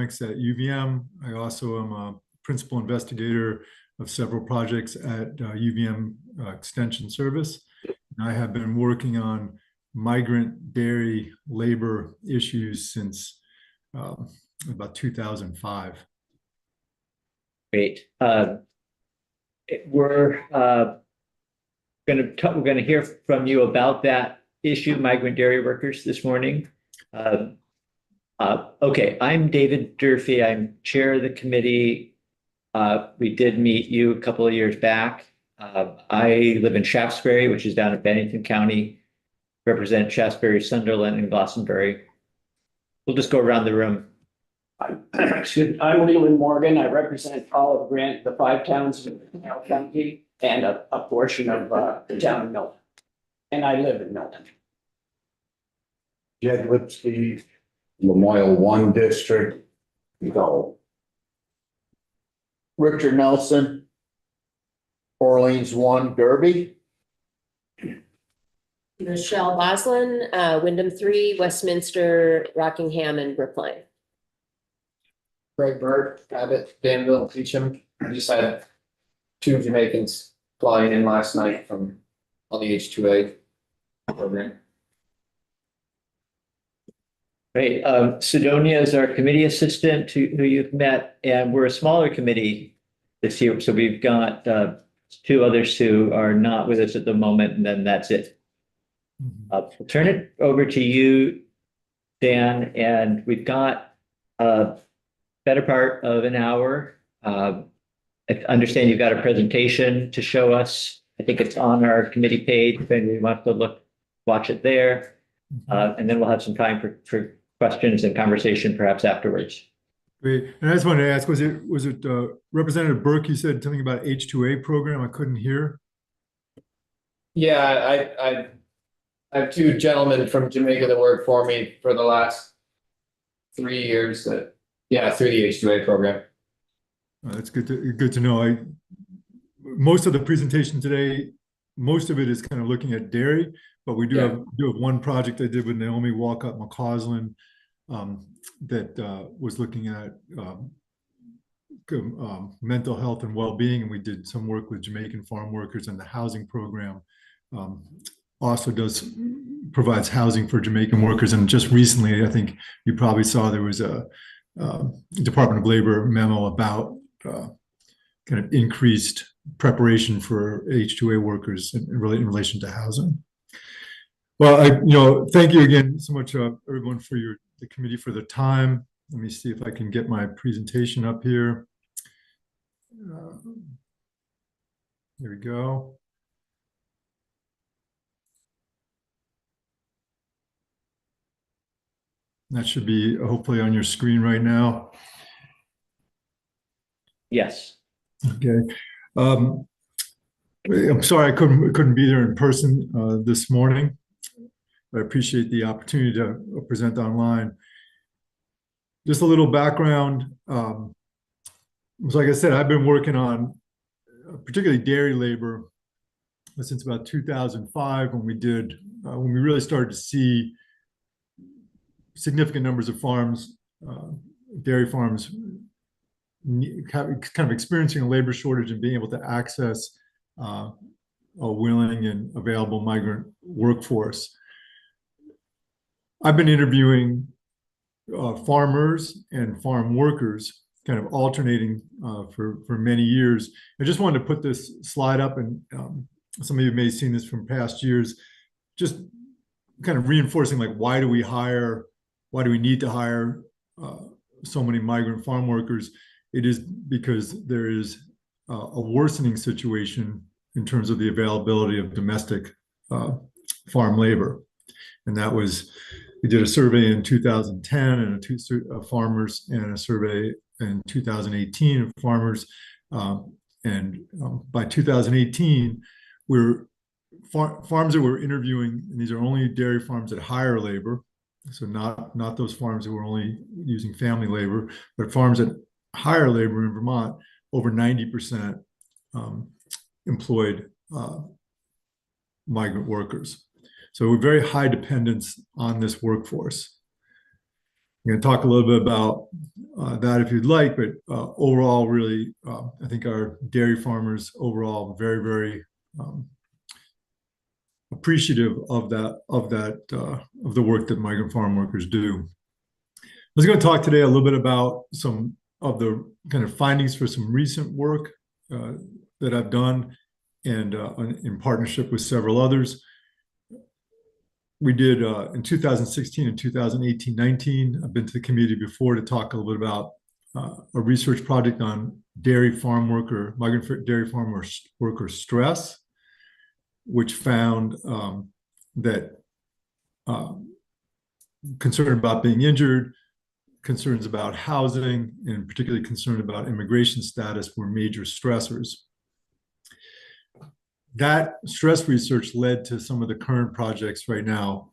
economics at UVM. I also am a principal investigator of several projects at UVM Extension Service. And I have been working on migrant dairy labor issues since about 2005. Great. We're going to hear from you about that issue, migrant dairy workers, this morning. Okay, I'm David Durfee. I'm chair of the committee. We did meet you a couple of years back. I live in Shaftesbury, which is down in Bennington County, represent Shaftesbury, Sunderland, and Glastonbury. We'll just go around the room. I'm Leland Morgan. I represent Olive Grant, the 5 towns in Carroll County, and a portion of the town of Milton. And I live in Milton. Jed Lipsky, Lamoille 1 District. Go. Richard Nelson, Orleans 1, Derby. Michelle Boslin, Wyndham 3, Westminster, Rockingham, and Brookline. Greg Bird, Abbott, Danville, Peacham. I just had 2 Jamaicans flying in last night from on the H2A program. Great. Sidonia is our committee assistant who you've met, and we're a smaller committee this year. So we've got 2 others who are not with us at the moment, and then that's it. I'll turn it over to you, Dan, and we've got a better part of an hour. I understand you've got a presentation to show us. I think it's on our committee page if anybody wants to watch it there. And then we'll have some time for questions and conversation perhaps afterwards. Great. And I just wanted to ask, was it Representative Burke, you said something about H2A program? I couldn't hear. Yeah, I have 2 gentlemen from Jamaica that work for me for the last 3 years through the H2A program. That's good to know. Most of the presentation today, most of it is kind of looking at dairy, but we do have one project I did with Naomi Walcott McCausland that was looking at mental health and well-being, and we did some work with Jamaican farm workers, and the housing program also provides housing for Jamaican workers. And just recently, I think you probably saw there was a Department of Labor memo about kind of increased preparation for H2A workers in relation to housing. Well, thank you again so much, everyone, for the committee for the time. Let me see if I can get my presentation up here. Here we go. That should be hopefully on your screen right now. Yes. Okay. I'm sorry I couldn't be there in person this morning. I appreciate the opportunity to present online. Just a little background. So like I said, I've been working on particularly dairy labor since about 2005 when we really started to see significant numbers of farms, dairy farms, kind of experiencing a labor shortage and being able to access a willing and available migrant workforce. I've been interviewing farmers and farm workers, kind of alternating for many years. I just wanted to put this slide up, and some of you may have seen this from past years, just kind of reinforcing like why do we need to hire so many migrant farm workers? It is because there is a worsening situation in terms of the availability of domestic farm labor. And that was, we did a survey in 2010 and farmers, and a survey in 2018 of farmers. By 2018, farms that we're interviewing, and these are only dairy farms that hire labor, so not those farms that were only using family labor, but farms that hire labor in Vermont, over 90% employed migrant workers. So we're very high dependence on this workforce. I'm going to talk a little bit about that if you'd like, but overall, really, I think our dairy farmers overall very, very appreciative of the work that migrant farm workers do. I was going to talk today a little bit about some of the kind of findings for some recent work that I've done, and in partnership with several others. We did in 2016 and 2018-19. I've been to the community before to talk a little bit about a research project on migrant dairy farm worker stress, which found that concern about being injured, concerns about housing, and particularly concern about immigration status were major stressors. That stress research led to some of the current projects right now.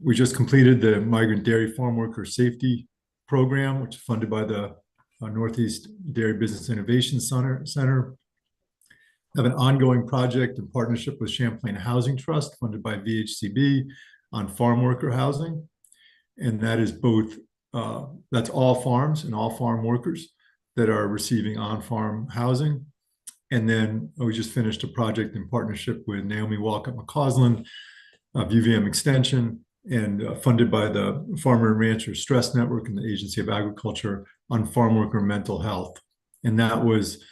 We just completed the Migrant Dairy Farm Worker Safety Program, which is funded by the Northeast Dairy Business Innovation Center. Have an ongoing project in partnership with Champlain Housing Trust, funded by VHCB, on farm worker housing. And that is both, that's all farms and all farm workers that are receiving on-farm housing. And then we just finished a project in partnership with Naomi Walcott McCausland of UVM Extension, and funded by the Farmer and Rancher Stress Network and the Agency of Agriculture on farm worker mental health. And that was,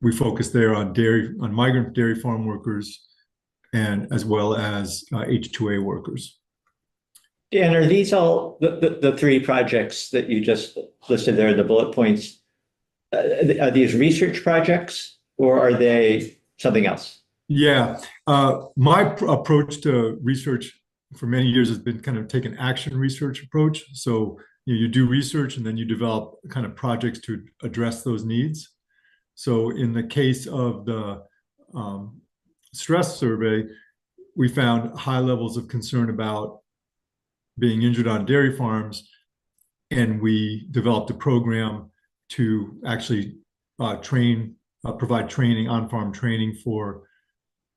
we focused there on migrant dairy farm workers, and as well as H-2A workers. Dan, are these all the three projects that you just listed there, the bullet points? Are these research projects, or are they something else? Yeah, my approach to research for many years has been kind of take an action research approach. So you do research and then you develop kind of projects to address those needs. So in the case of the stress survey, we found high levels of concern about being injured on dairy farms, and we developed a program to actually provide training, on-farm training for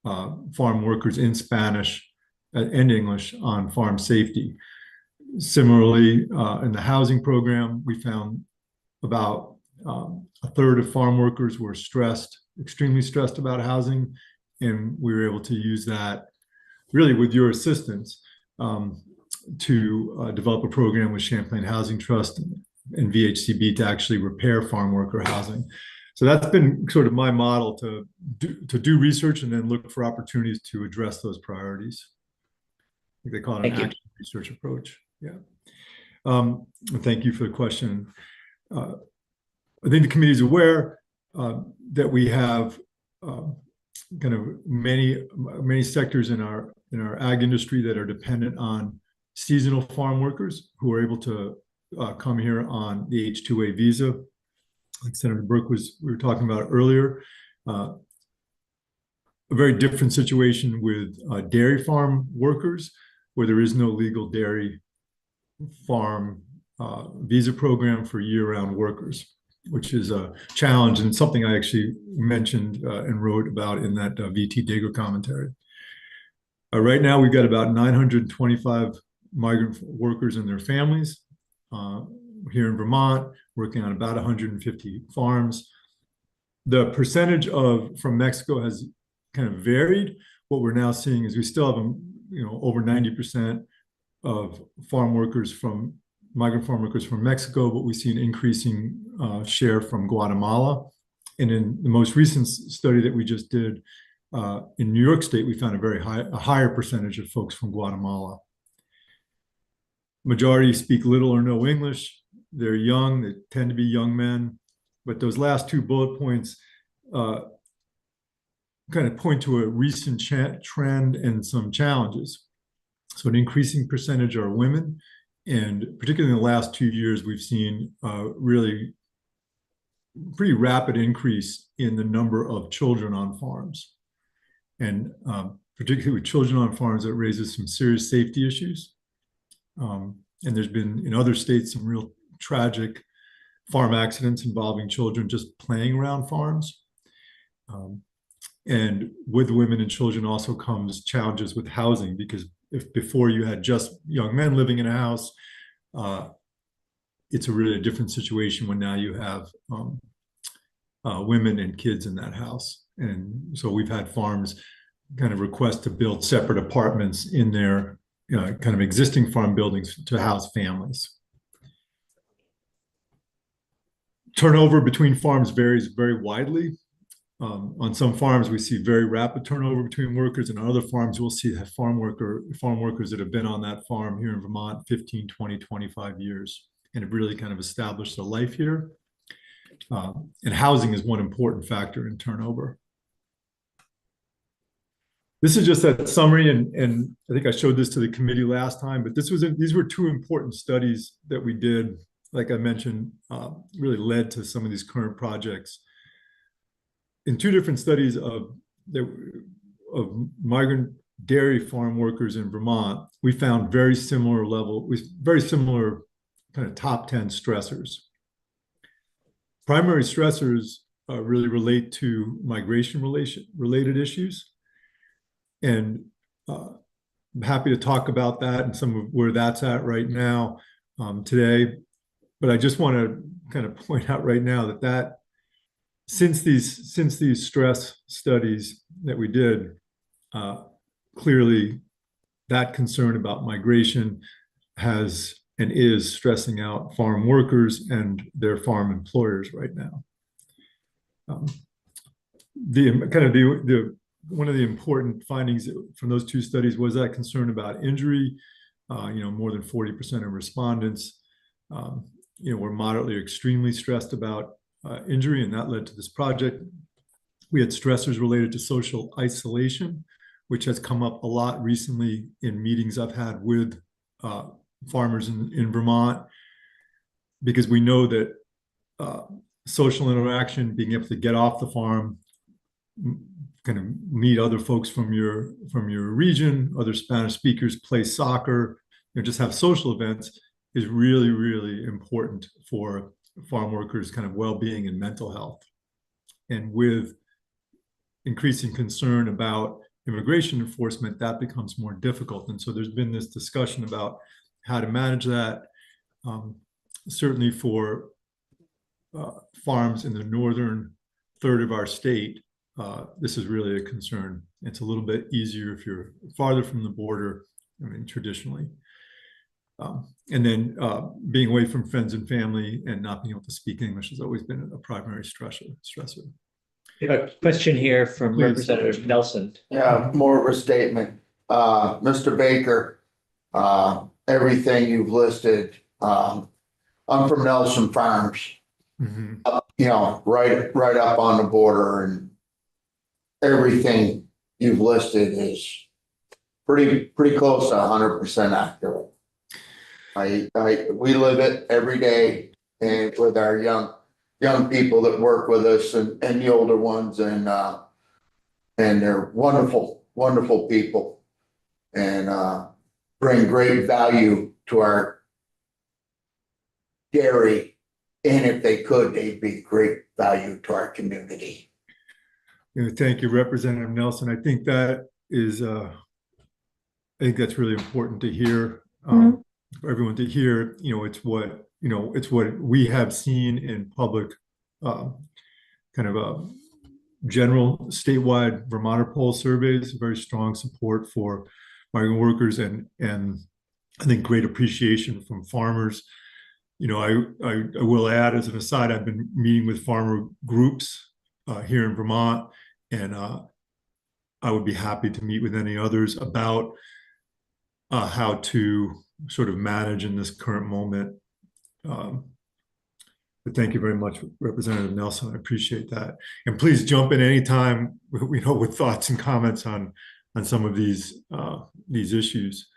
farm workers in Spanish and English on farm safety. Similarly, in the housing program, we found about a third of farm workers were extremely stressed about housing, and we were able to use that really with your assistance to develop a program with Champlain Housing Trust and VHCB to actually repair farm worker housing. So that's been sort of my model to do research and then look for opportunities to address those priorities. I think they call it an action research approach. Yeah. Thank you for the question. I think the committee is aware that we have kind of many sectors in our ag industry that are dependent on seasonal farm workers who are able to come here on the H-2A visa, like Senator Burke we were talking about earlier. A very different situation with dairy farm workers, where there is no legal dairy farm visa program for year-round workers, which is a challenge and something I actually mentioned and wrote about in that VT Dago commentary. Right now, we've got about 925 migrant workers and their families here in Vermont, working on about 150 farms. The percentage from Mexico has kind of varied. What we're now seeing is we still have over 90% of migrant farm workers from Mexico, but we see an increasing share from Guatemala. And in the most recent study that we just did in New York State, we found a higher percentage of folks from Guatemala. Majority speak little or no English. They're young, they tend to be young men, but those last two bullet points kind of point to a recent trend and some challenges. So an increasing percentage are women, and particularly in the last 2 years, we've seen really pretty rapid increase in the number of children on farms. And particularly with children on farms, that raises some serious safety issues. And there's been in other states some real tragic farm accidents involving children just playing around farms. And with women and children also comes challenges with housing, because if before you had just young men living in a house, it's a really different situation when now you have women and kids in that house. And so we've had farms kind of request to build separate apartments in their kind of existing farm buildings to house families. Turnover between farms varies very widely. On some farms, we see very rapid turnover between workers, and on other farms, we'll see that farm workers that have been on that farm here in Vermont 15, 20, 25 years and have really kind of established their life here. And housing is one important factor in turnover. This is just that summary, and I think I showed this to the committee last time, but these were two important studies that we did, like I mentioned, really led to some of these current projects. In two different studies of migrant dairy farm workers in Vermont, we found very similar kind of top 10 stressors. Primary stressors really relate to migration related issues. And I'm happy to talk about that and some of where that's at right now today. But I just want to kind of point out right now that since these stress studies that we did, clearly that concern about migration has and is stressing out farm workers and their farm employers right now. One of the important findings from those two studies was that concern about injury. More than 40% of respondents, were moderately or extremely stressed about injury, and that led to this project. We had stressors related to social isolation, which has come up a lot recently in meetings I've had with farmers in Vermont, because we know that social interaction, being able to get off the farm, kind of meet other folks from your region, other Spanish speakers, play soccer, just have social events, is really, really important for farm workers' kind of well-being and mental health. And with increasing concern about immigration enforcement, that becomes more difficult. And so there's been this discussion about how to manage that. Certainly for farms in the northern third of our state, this is really a concern. It's a little bit easier if you're farther from the border, traditionally. And then being away from friends and family and not being able to speak English has always been a primary stressor. We have a question here from Please. Representative Nelson. Yeah, more of a statement. Mr. Baker, everything you've listed, I'm from Nelson Farms. Mm-hmm. Right up on the border, and everything you've listed is pretty close to 100% accurate. We live it every day, and with our young people that work with us and the older ones, and they're wonderful people, and bring great value to our dairy. And if they could, they'd be great value to our community. Thank you, Representative Nelson. I think that is, I think that's really important to hear, for everyone to hear. It's what we have seen in public, kind of general statewide Vermonter poll surveys, very strong support for migrant workers, and I think great appreciation from farmers. I will add, as an aside, I've been meeting with farmer groups here in Vermont, and I would be happy to meet with any others about how to sort of manage in this current moment. But thank you very much, Representative Nelson. I appreciate that. And please jump in anytime, with thoughts and comments on some of these issues.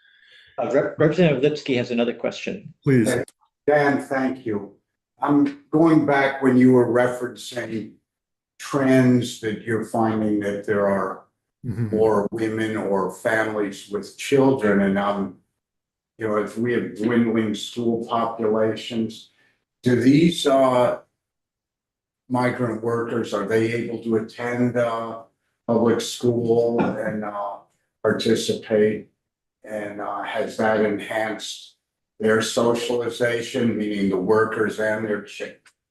Representative Lipsky has another question. Please. Dan, thank you. I'm going back when you were referencing trends that you're finding that there are more women or families with children, and if we have dwindling school populations, do these migrant workers, are they able to attend public school and participate? And has that enhanced their socialization, meaning the workers and their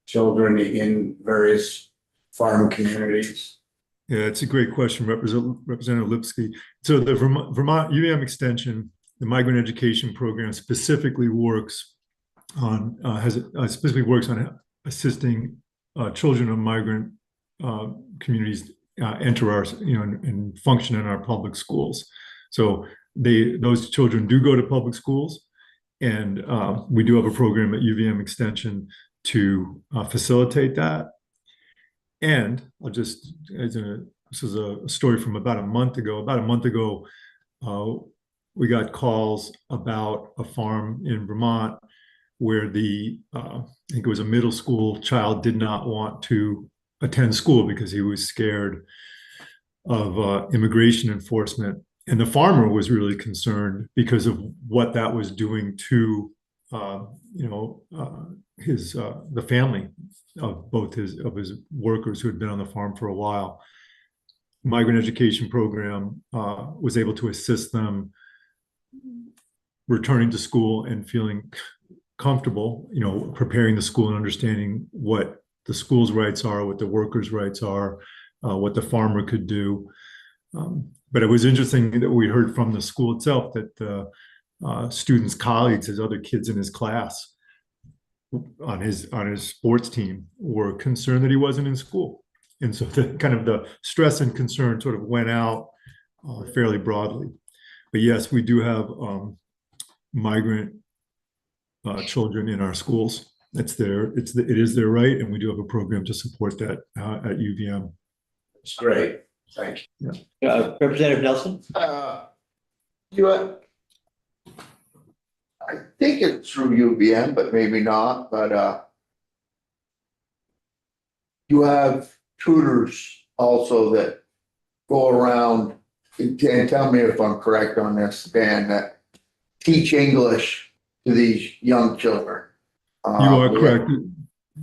children in various farm communities? Yeah, it's a great question, Representative Lipsky. So the Vermont UVM Extension, the Migrant Education Program specifically works on assisting children of migrant communities enter our, and function in our public schools. So those children do go to public schools, and we do have a program at UVM Extension to facilitate that. And this is a story from about a month ago. About a month ago, we got calls about a farm in Vermont where I think it was a middle school child, did not want to attend school because he was scared of immigration enforcement. And the farmer was really concerned because of what that was doing to the family of both his workers who had been on the farm for a while. Migrant Education Program was able to assist them returning to school and feeling comfortable, preparing the school and understanding what the school's rights are, what the workers' rights are, what the farmer could do. But it was interesting that we heard from the school itself that the students' colleagues, his other kids in his class on his sports team, were concerned that he wasn't in school. And so the stress and concern sort of went out fairly broadly. But yes, we do have migrant children in our schools. It is their right, and we do have a program to support that at UVM. It's great. Thank you. Representative Nelson? I think it's through UVM, but maybe not, but you have tutors also that go around, and tell me if I'm correct on this, Dan, that teach English to these young children. You are correct.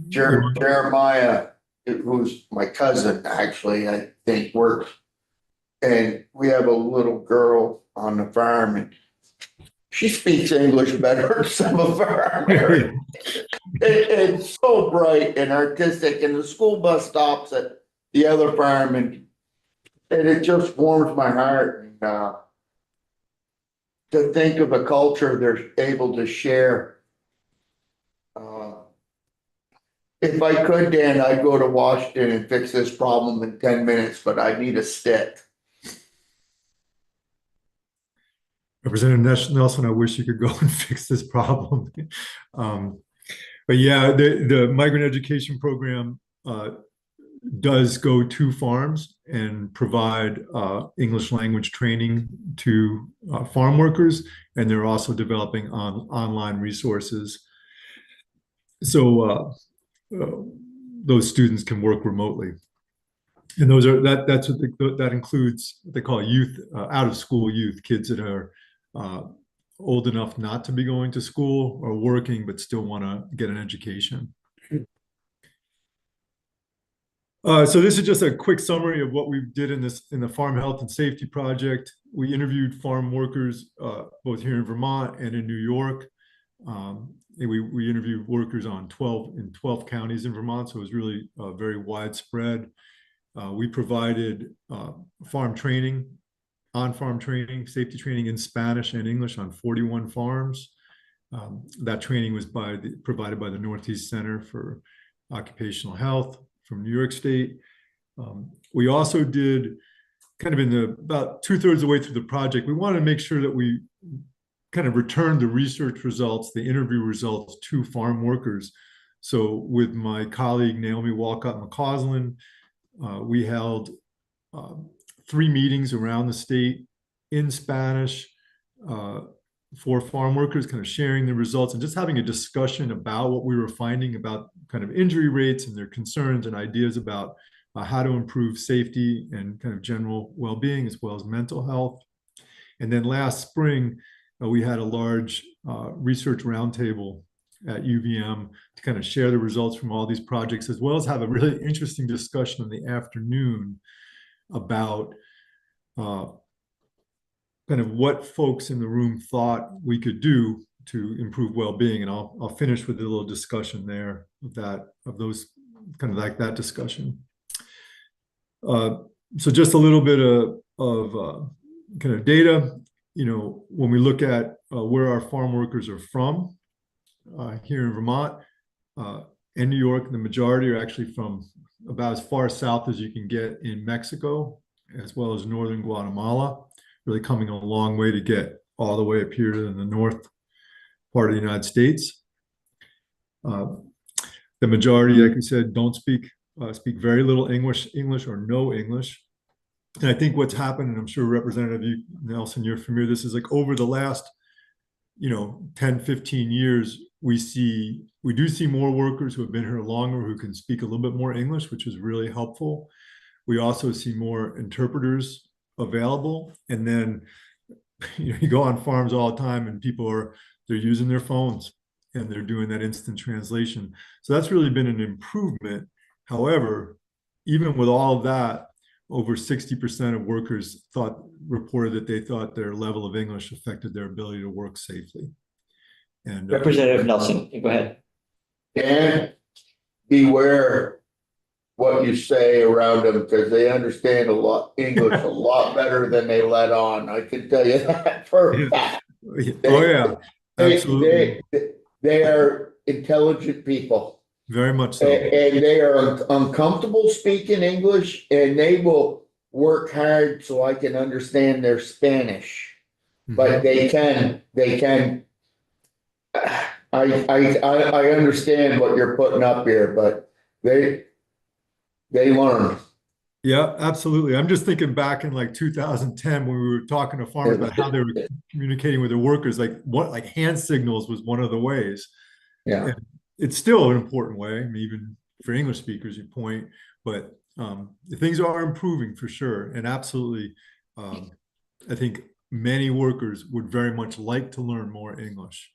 Jeremiah, who's my cousin, actually, I think works. And we have a little girl on the farm, and she speaks English better than some of our Americans. It's so bright and artistic, and the school bus stops at the other farm, and it just warms my heart. And, to think of a culture they're able to share. If I could, Dan, I'd go to Washington and fix this problem in 10 minutes, but I need a stick. Representative Nelson, I wish you could go and fix this problem. But yeah, the Migrant Education Program does go to farms and provide English language training to farm workers, and they're also developing online resources. So those students can work remotely. And that includes what they call youth, out of school youth, kids that are old enough not to be going to school or working, but still want to get an education. So this is just a quick summary of what we did in the Farm Health and Safety Project. We interviewed farm workers both here in Vermont and in New York. We interviewed workers in 12 counties in Vermont, so it was really very widespread. We provided farm training, on-farm training, safety training in Spanish and English on 41 farms. That training was provided by the Northeast Center for Occupational Health from New York State. We also did, kind of about 2/3 of the way through the project, we wanted to make sure that we kind of returned the research results, the interview results to farm workers. So with my colleague, Naomi Walcott McCausland, we held 3 meetings around the state in Spanish for farm workers, kind of sharing the results and just having a discussion about what we were finding about kind of injury rates and their concerns and ideas about how to improve safety and kind of general well-being as well as mental health. And then last spring, we had a large research roundtable at UVM to kind of share the results from all these projects, as well as have a really interesting discussion in the afternoon about kind of what folks in the room thought we could do to improve well-being. And I'll finish with a little discussion there of those kind of like that discussion. So just a little bit of kind of data, when we look at where our farm workers are from here in Vermont and New York, the majority are actually from about as far south as you can get in Mexico, as well as northern Guatemala, really coming a long way to get all the way up here in the north part of the United States. The majority, like I said, don't speak very little English or no English. And I think what's happened, and I'm sure Representative Nelson, you're familiar, this is like over the last, 10, 15 years, we do see more workers who have been here longer who can speak a little bit more English, which is really helpful. We also see more interpreters available. And then, you go on farms all the time and they're using their phones and they're doing that instant translation. So that's really been an improvement. However, even with all of that, over 60% of workers reported that they thought their level of English affected their ability to work safely. And Representative Nelson, go ahead. And beware what you say around them, because they understand English a lot better than they let on. I can tell you that for a fact. Oh yeah, absolutely. They are intelligent people. Very much so. And they are uncomfortable speaking English, and they will work hard so I can understand their Spanish. But they can. I understand what you're putting up here, but they learn. Yeah, absolutely. I'm just thinking back in like 2010 when we were talking to farmers about how they were communicating with their workers, like hand signals was one of the ways. Yeah. And it's still an important way, I mean, even for English speakers, you point, but things are improving for sure. And absolutely, I think many workers would very much like to learn more English.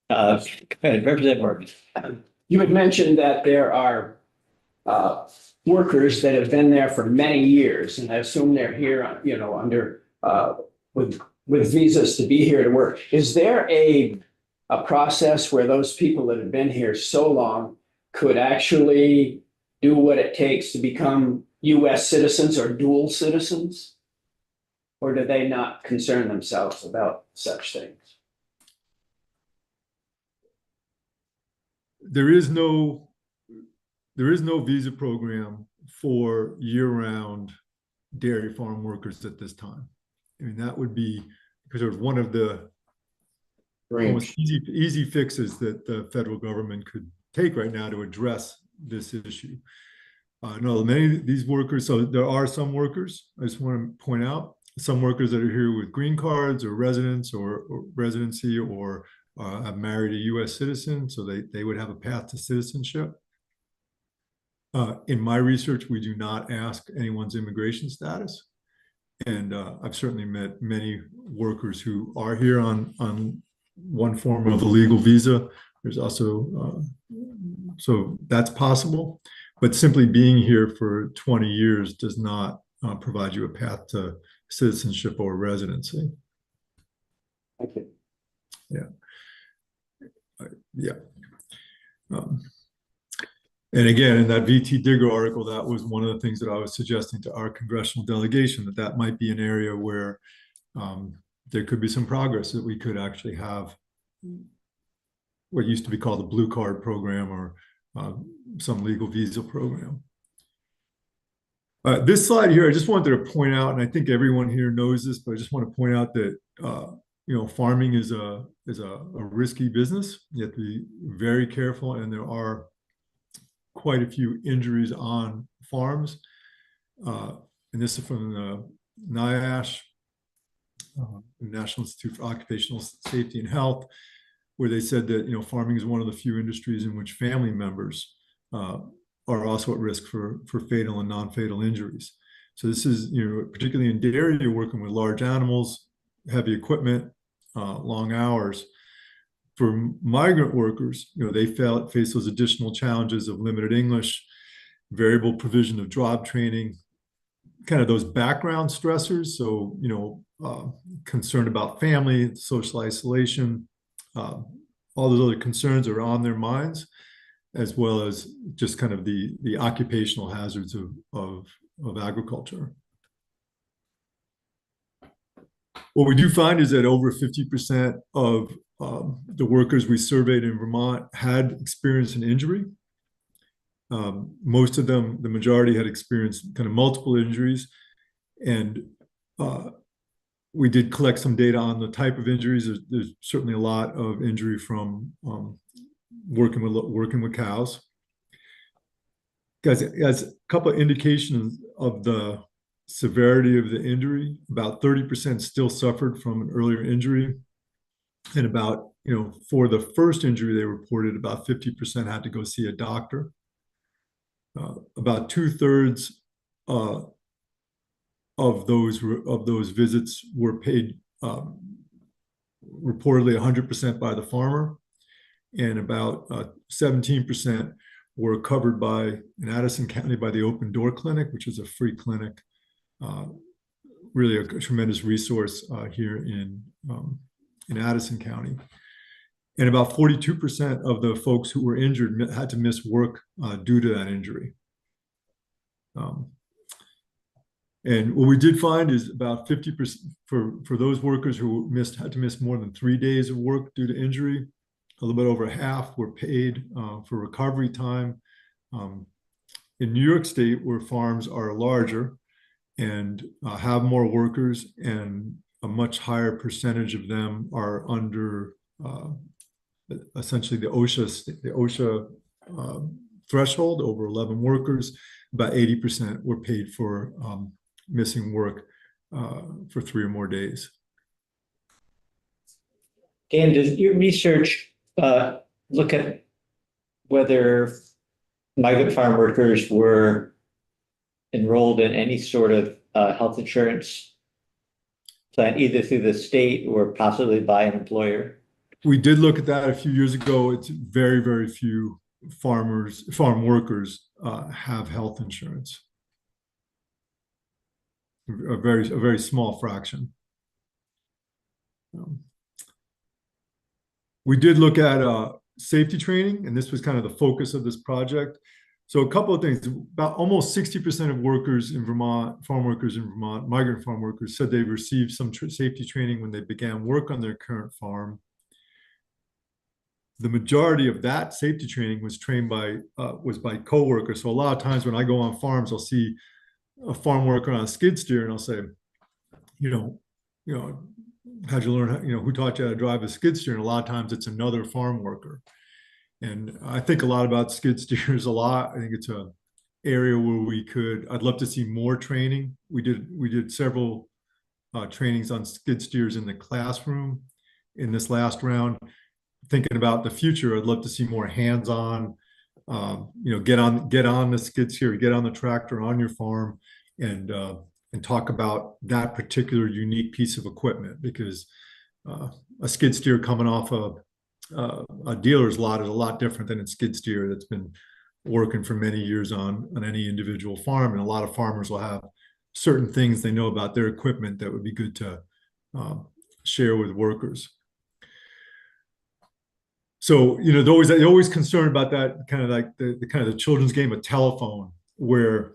Go ahead, Representative Morgan. You had mentioned that there are workers that have been there for many years, and I assume they're here, under with visas to be here to work. Is there a process where those people that have been here so long could actually do what it takes to become U.S. citizens or dual citizens? Or do they not concern themselves about such things? There is no visa program for year-round dairy farm workers at this time. I mean, that would be because of one of the almost easy fixes that the federal government could take right now to address this issue. No, many of these workers, so there are some workers, I just want to point out, some workers that are here with green cards or residence or residency or have married a U.S. citizen, so they would have a path to citizenship. In my research, we do not ask anyone's immigration status. And I've certainly met many workers who are here on one form of a legal visa. There's also, so that's possible, but simply being here for 20 years does not provide you a path to citizenship or residency. Thank you. Yeah. And again, in that VT Digger article, that was one of the things that I was suggesting to our congressional delegation, that might be an area where there could be some progress, that we could actually have what used to be called the blue card program or some legal visa program. This slide here, I just wanted to point out, and I think everyone here knows this, but I just want to point out that farming is a risky business. You have to be very careful, and there are quite a few injuries on farms. And this is from the NIOSH, National Institute for Occupational Safety and Health, where they said that farming is one of the few industries in which family members are also at risk for fatal and non-fatal injuries. So this is, particularly in dairy, you're working with large animals, heavy equipment, long hours. For migrant workers, they face those additional challenges of limited English, variable provision of job training, kind of those background stressors. So, concerned about family, social isolation, all those other concerns are on their minds, as well as just kind of the occupational hazards of agriculture. What we do find is that over 50% of the workers we surveyed in Vermont had experienced an injury. Most of them, the majority, had experienced kind of multiple injuries. And we did collect some data on the type of injuries. There's certainly a lot of injury from working with cows. Guys, as a couple of indications of the severity of the injury, about 30% still suffered from an earlier injury. And about, for the first injury they reported, about 50% had to go see a doctor. About 2/3 of those visits were paid reportedly 100% by the farmer, and about 17% were covered in Addison County by the Open Door Clinic, which is a free clinic, really a tremendous resource here in Addison County. And about 42% of the folks who were injured had to miss work due to that injury. And what we did find is about 50% for those workers who had to miss more than 3 days of work due to injury, a little bit over half were paid for recovery time. In New York State, where farms are larger and have more workers, and a much higher percentage of them are under essentially the OSHA threshold, over 11 workers, about 80% were paid for missing work for 3 or more days. Dan, does your research look at whether migrant farm workers were enrolled in any sort of health insurance plan, either through the state or possibly by an employer? We did look at that a few years ago. It's very, very few farm workers have health insurance. A very small fraction. We did look at safety training, and this was kind of the focus of this project. So a couple of things. About almost 60% of workers in Vermont, farm workers in Vermont, migrant farm workers, said they received some safety training when they began work on their current farm. The majority of that safety training was by co-workers. So a lot of times when I go on farms, I'll see a farm worker on a skid steer, and I'll say, how'd you learn? Who taught you how to drive a skid steer? And a lot of times it's another farm worker. And I think a lot about skid steers a lot. I think it's an area where I'd love to see more training. We did several trainings on skid steers in the classroom in this last round. Thinking about the future, I'd love to see more hands-on, get on the skid steer, get on the tractor on your farm, and talk about that particular unique piece of equipment, because a skid steer coming off a dealer's lot is a lot different than a skid steer that's been working for many years on any individual farm. And a lot of farmers will have certain things they know about their equipment that would be good to share with workers. So, they're always concerned about that kind of like the kind of the children's game of telephone, where,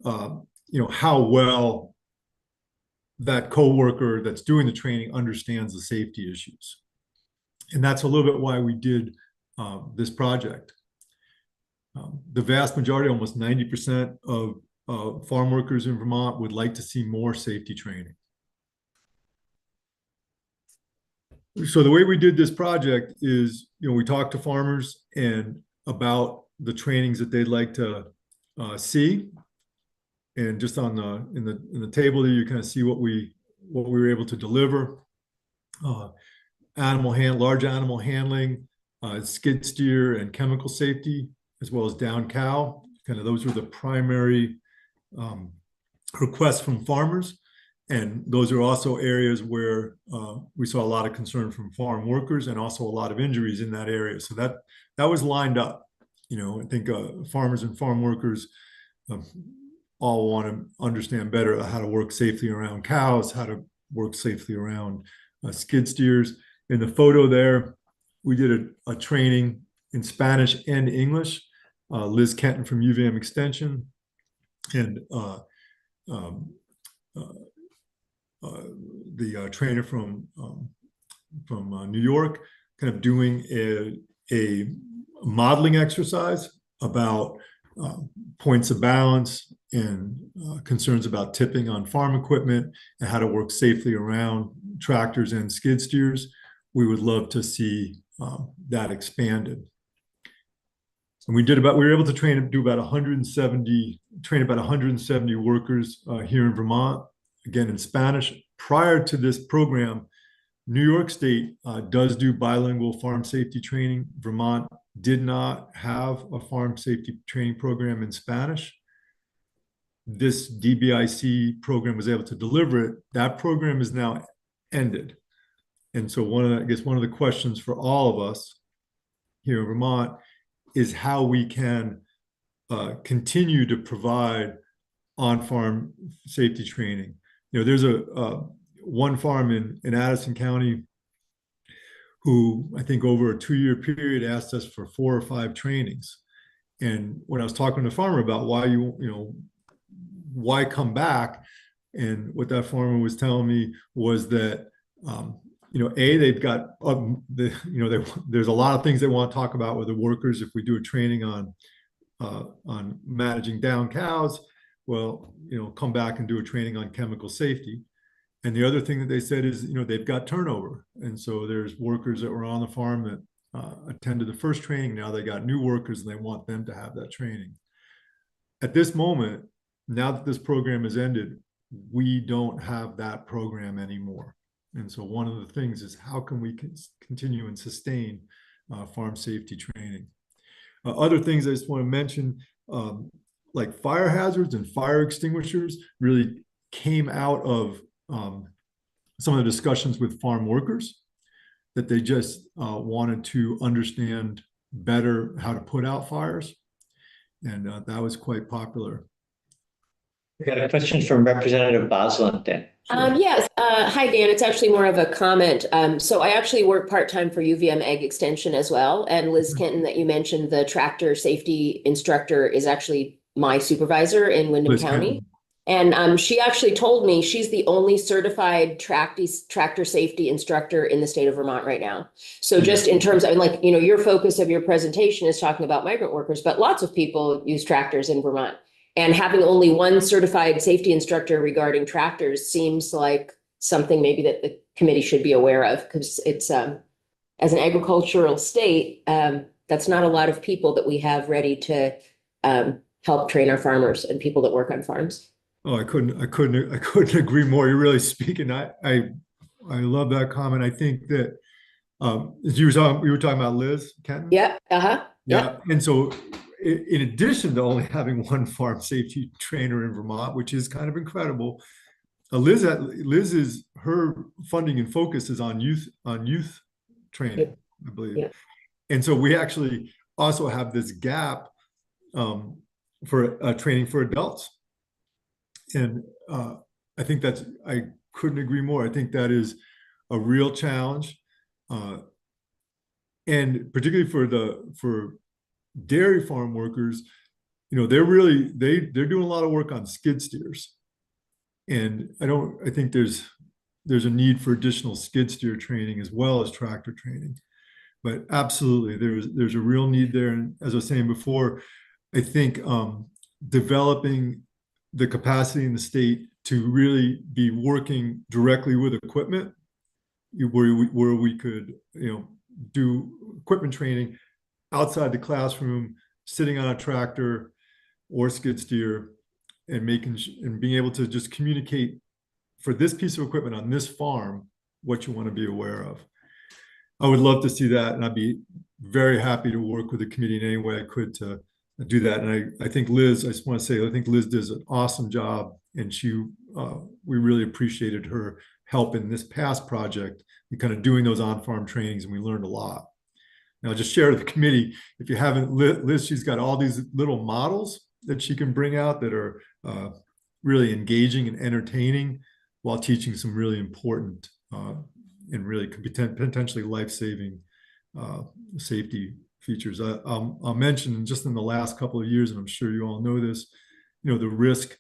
how well that coworker that's doing the training understands the safety issues. And that's a little bit why we did this project. The vast majority, almost 90% of farm workers in Vermont would like to see more safety training. So the way we did this project is, we talked to farmers and about the trainings that they'd like to see, and just in the table there, you kind of see what we were able to deliver. Large animal handling, skid steer, and chemical safety, as well as down cow. Kind of those were the primary requests from farmers. And those are also areas where we saw a lot of concern from farm workers, and also a lot of injuries in that area. So that was lined up. I think farmers and farm workers all want to understand better how to work safely around cows, how to work safely around skid steers. In the photo there, we did a training in Spanish and English. Liz Kenton from UVM Extension and the trainer from New York, kind of doing a modeling exercise about points of balance and concerns about tipping on farm equipment and how to work safely around tractors and skid steers. We would love to see that expanded. And we were able to train about 170 workers here in Vermont, again in Spanish. Prior to this program, New York State does do bilingual farm safety training. Vermont did not have a farm safety training program in Spanish. This DBIC program was able to deliver it. That program is now ended. And so one of the questions for all of us here in Vermont is how we can continue to provide on-farm safety training. There's one farm in Addison County who I think over a 2-year period asked us for 4 or 5 trainings. And when I was talking to the farmer about why come back, and what that farmer was telling me was that they've got there's a lot of things they want to talk about with the workers. If we do a training on managing down cows, well, come back and do a training on chemical safety. And the other thing that they said is, they've got turnover. And so there's workers that were on the farm that attended the first training. Now they got new workers and they want them to have that training. At this moment, now that this program has ended, we don't have that program anymore. And so one of the things is how can we continue and sustain farm safety training? Other things I just want to mention, like fire hazards and fire extinguishers really came out of some of the discussions with farm workers, that they just wanted to understand better how to put out fires. And that was quite popular. We got a question from Representative Bosland then. Yes. Hi, Dan. It's actually more of a comment. So I actually work part-time for UVM Ag Extension as well. And Liz Kenton that you mentioned, the tractor safety instructor, is actually my supervisor in Windham County. Kenton. And she actually told me she's the only certified tractor safety instructor in the state of Vermont right now. So just in terms of your focus of your presentation is talking about migrant workers, but lots of people use tractors in Vermont. And having only one certified safety instructor regarding tractors seems like something maybe that the committee should be aware of, because it's as an agricultural state, that's not a lot of people that we have ready to help train our farmers and people that work on farms. Oh, I couldn't agree more. You're really speaking. I love that comment. I think that as we were talking about Liz Kenton. Yeah. Yeah. And so in addition to only having one farm safety trainer in Vermont, which is kind of incredible, Liz is, her funding and focus is on youth training, I believe. Yeah. And so we actually also have this gap for training for adults. And I think I couldn't agree more. I think that is a real challenge. And particularly for dairy farm workers, they're doing a lot of work on skid steers. And I think there's a need for additional skid steer training as well as tractor training. But absolutely, there's a real need there. And as I was saying before, I think developing the capacity in the state to really be working directly with equipment, where we could do equipment training outside the classroom, sitting on a tractor or skid steer, and being able to just communicate for this piece of equipment on this farm what you want to be aware of. I would love to see that, and I'd be very happy to work with the committee in any way I could to do that. And I think Liz, I just want to say, I think Liz does an awesome job, and we really appreciated her help in this past project and kind of doing those on-farm trainings, and we learned a lot. Now, just share with the committee, if you haven't, Liz, she's got all these little models that she can bring out that are really engaging and entertaining. while teaching some really important and really could be potentially life-saving safety features. I'll mention just in the last couple of years, and I'm sure you all know this, the risk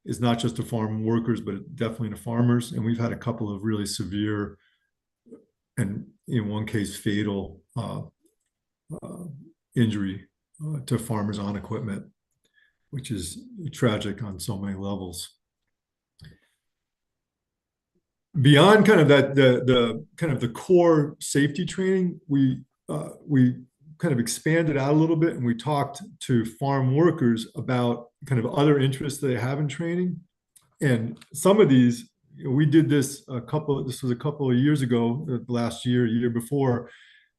is not just to farm workers, but definitely to farmers. And we've had a couple of really severe and in one case fatal injury to farmers on equipment, which is tragic on so many levels. Beyond kind of that, the kind of the core safety training, we kind of expanded out a little bit, and we talked to farm workers about kind of other interests they have in training. And some of these, we did this this was a couple of years ago, last year, year before.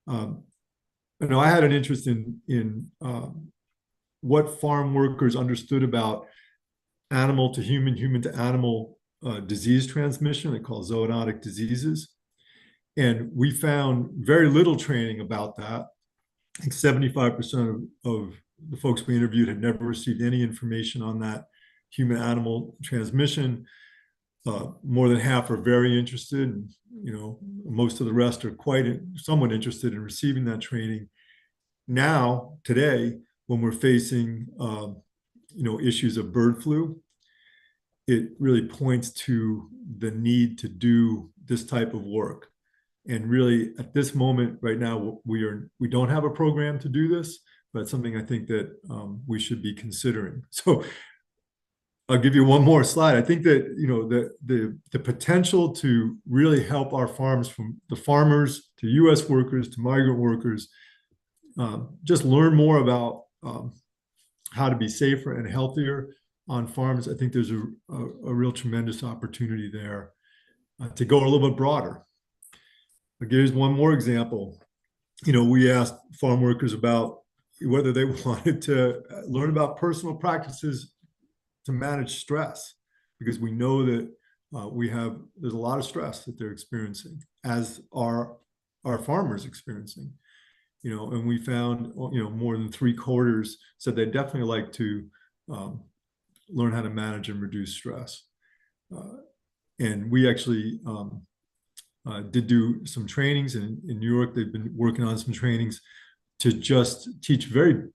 I had an interest in what farm workers understood about animal to human, human to animal disease transmission, they call zoonotic diseases. And we found very little training about that. I think 75% of the folks we interviewed had never received any information on that human-animal transmission. More than half are very interested, and most of the rest are somewhat interested in receiving that training. Now, today, when we're facing issues of bird flu, it really points to the need to do this type of work. And really, at this moment, right now, we don't have a program to do this, but it's something I think that we should be considering. So I'll give you one more slide. I think that the potential to really help our farms, from the farmers to U.S. workers to migrant workers, just learn more about how to be safer and healthier on farms. I think there's a real tremendous opportunity there to go a little bit broader. Here's one more example. We asked farm workers about whether they wanted to learn about personal practices to manage stress, because we know that there's a lot of stress that they're experiencing, as are our farmers experiencing. And we found more than 3/4 said they'd definitely like to learn how to manage and reduce stress. And we actually did do some trainings in New York. They've been working on some trainings to just teach very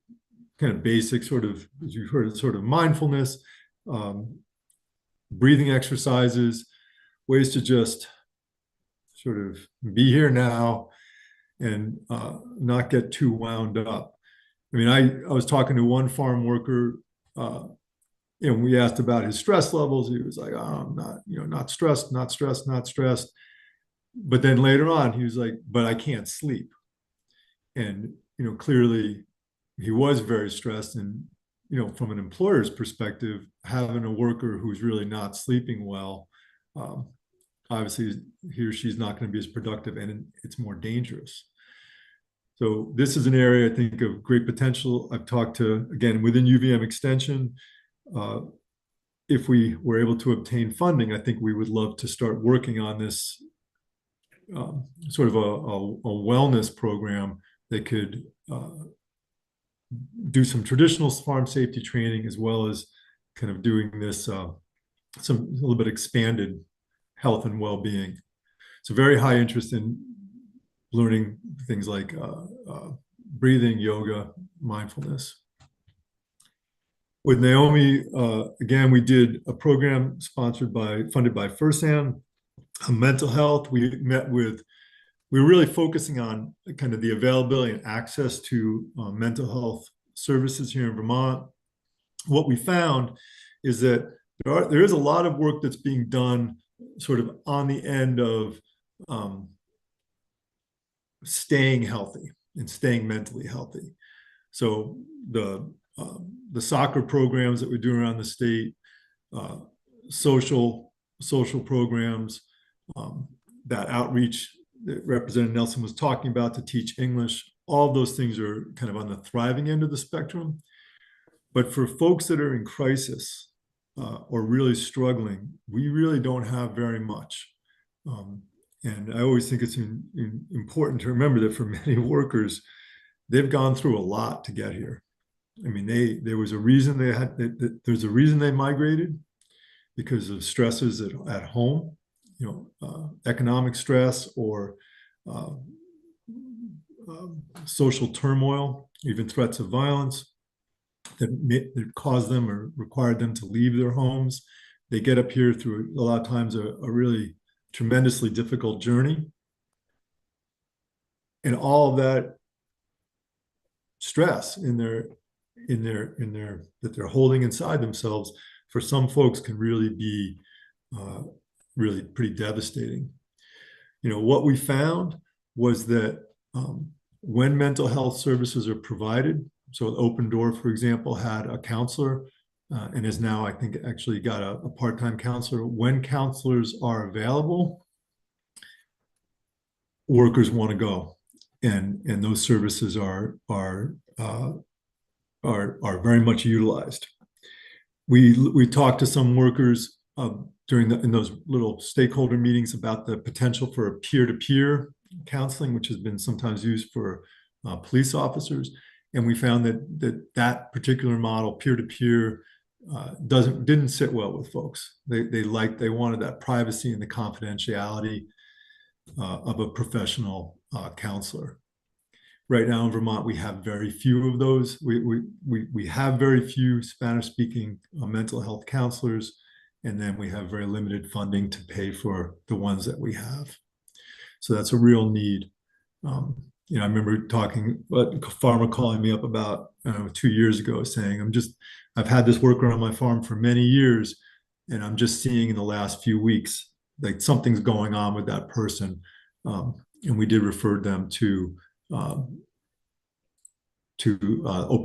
kind of basic sort of, as you heard, sort of mindfulness, breathing exercises, ways to just sort of be here now and not get too wound up. I mean, I was talking to one farm worker, we asked about his stress levels. He was like, oh, I'm not, not stressed, not stressed, not stressed. But then later on, he was like, but I can't sleep. And, clearly he was very stressed. And, from an employer's perspective, having a worker who's really not sleeping well, obviously he or she's not going to be as productive, and it's more dangerous. So this is an area, I think, of great potential. I've talked to, again, within UVM Extension, if we were able to obtain funding, I think we would love to start working on this sort of a wellness program that could do some traditional farm safety training, as well as kind of doing this a little bit expanded health and well-being. So very high interest in learning things like breathing, yoga, mindfulness. With Naomi, again, we did a program funded by FirstHand, mental health. We were really focusing on kind of the availability and access to mental health services here in Vermont. What we found is that there is a lot of work that's being done sort of on the end of staying healthy and staying mentally healthy. So the soccer programs that we do around the state, social programs, that outreach that Representative Nelson was talking about to teach English, all those things are kind of on the thriving end of the spectrum. But for folks that are in crisis or really struggling, we really don't have very much. And I always think it's important to remember that for many workers, they've gone through a lot to get here. I mean, there was a reason there's a reason they migrated. because of stresses at home, economic stress or social turmoil, even threats of violence that caused them or required them to leave their homes. They get up here through a lot of times a really tremendously difficult journey. And all of that stress that they're holding inside themselves, for some folks can really be really pretty devastating. What we found was that when mental health services are provided, so Open Door, for example, had a counselor and is now, I think, actually got a part-time counselor. When counselors are available, workers want to go, and those services are very much utilized. We talked to some workers in those little stakeholder meetings about the potential for a peer-to-peer counseling, which has been sometimes used for police officers. And we found that particular model, peer-to-peer, didn't sit well with folks. They wanted that privacy and the confidentiality of a professional counselor. Right now in Vermont, we have very few of those. We have very few Spanish-speaking mental health counselors, and then we have very limited funding to pay for the ones that we have. So that's a real need. I remember a farmer calling me up about 2 years ago saying, I've had this worker on my farm for many years, and I'm just seeing in the last few weeks, like something's going on with that person. And we did refer them to Open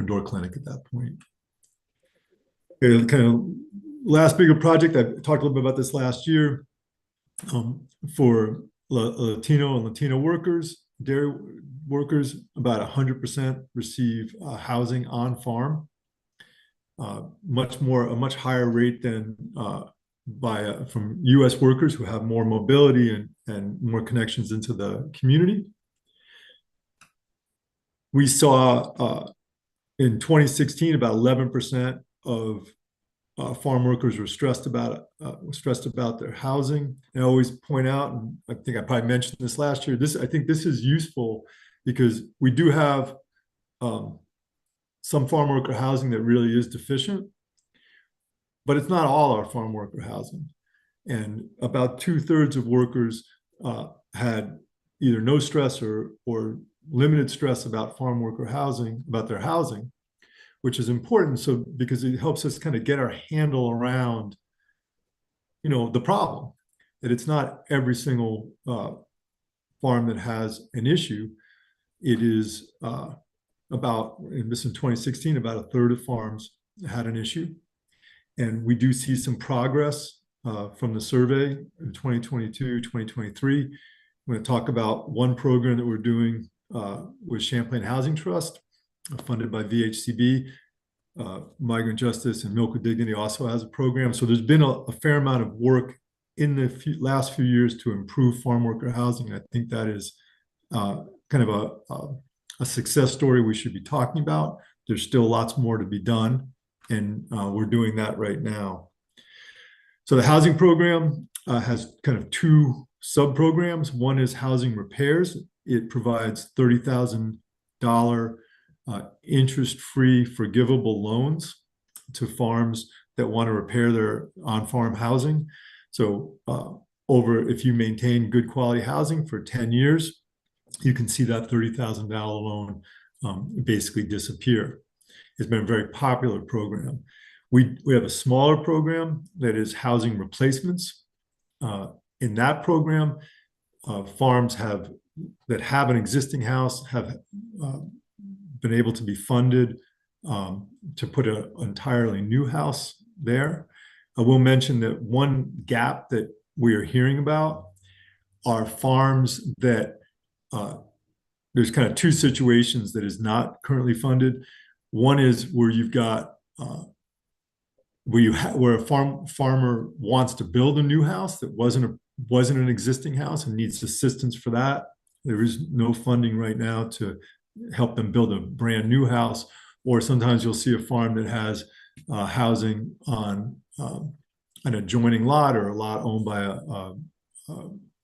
Door Clinic at that point. Kind of last bigger project, I talked a little bit about this last year, for Latino and Latino workers, dairy workers, about 100% receive housing on farm, a much higher rate than from U.S. workers who have more mobility and more connections into the community. We saw in 2016 about 11% of farm workers were stressed about their housing. And I always point out, and I think I probably mentioned this last year, I think this is useful because we do have some farm worker housing that really is deficient, but it's not all our farm worker housing. And about 2/3 of workers had either no stress or limited stress about farm worker housing, about their housing, which is important. So because it helps us kind of get our handle around, the problem, that it's not every single farm that has an issue. It is in 2016, about 1/3 of farms had an issue. And we do see some progress from the survey in 2022, 2023. I'm going to talk about one program that we're doing with Champlain Housing Trust, funded by VHCB. Migrant Justice and Milk with Dignity also has a program. So there's been a fair amount of work in the last few years to improve farm worker housing. I think that is kind of a success story we should be talking about. There's still lots more to be done, and we're doing that right now. So the housing program has kind of two sub-programs. One is housing repairs. It provides $30,000 interest-free forgivable loans to farms that want to repair their on-farm housing. So if you maintain good quality housing for 10 years, you can see that $30,000 loan basically disappear. It's been a very popular program. We have a smaller program that is housing replacements. In that program, farms that have an existing house have been able to be funded to put an entirely new house there. I will mention that one gap that we are hearing about are farms that there's kind of two situations that is not currently funded. One is where you've got where a farmer wants to build a new house that wasn't an existing house and needs assistance for that. There is no funding right now to help them build a brand new house. Or sometimes you'll see a farm that has housing on an adjoining lot or a lot owned by or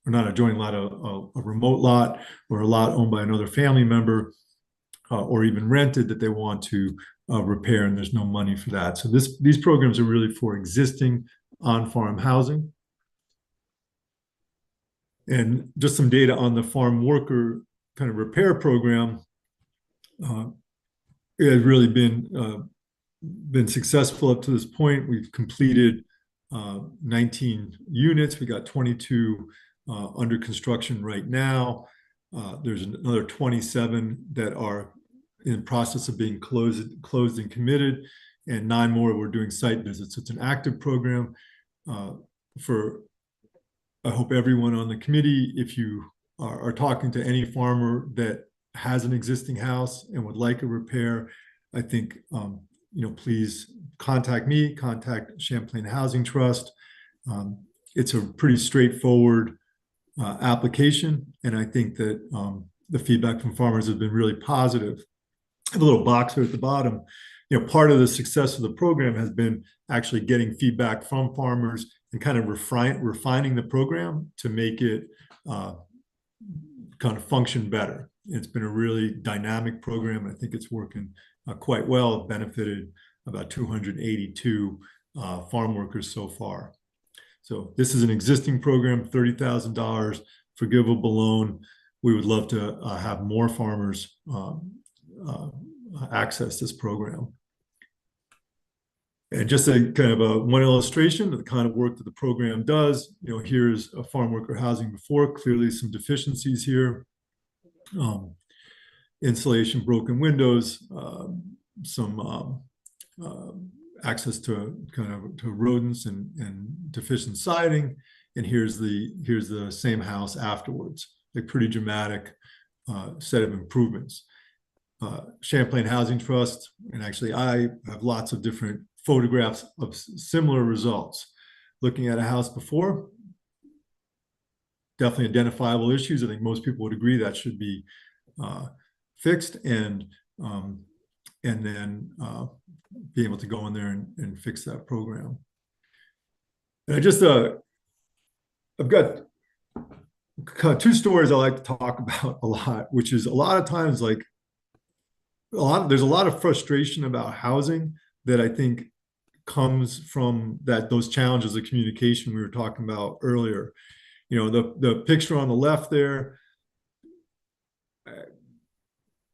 not adjoining lot, a remote lot or a lot owned by another family member, or even rented that they want to repair, and there's no money for that. So these programs are really for existing on-farm housing. And just some data on the farm worker kind of repair program. It has really been successful up to this point. We've completed 19 units. We got 22 under construction right now. There's another 27 that are in process of being closed and committed, and 9 more we're doing site visits. It's an active program for, I hope everyone on the committee, if you are talking to any farmer that has an existing house and would like a repair, I think, please contact me, contact Champlain Housing Trust. It's a pretty straightforward application, and I think that the feedback from farmers has been really positive. The little box here at the bottom, part of the success of the program has been actually getting feedback from farmers and kind of refining the program to make it kind of function better. It's been a really dynamic program. I think it's working quite well. It benefited about 282 farm workers so far. So this is an existing program, $30,000 forgivable loan. We would love to have more farmers access this program. And just a kind of one illustration of the kind of work that the program does. Here's a farm worker housing before, clearly some deficiencies here. Insulation, broken windows, some access to rodents and deficient siding. And here's the same house afterwards. A pretty dramatic set of improvements. Champlain Housing Trust, and actually I have lots of different photographs of similar results. Looking at a house before, definitely identifiable issues. I think most people would agree that should be fixed, and then be able to go in there and fix that program. And I just I've got two stories I like to talk about a lot, which is a lot of times there's a lot of frustration about housing that I think comes from those challenges of communication we were talking about earlier. The picture on the left there,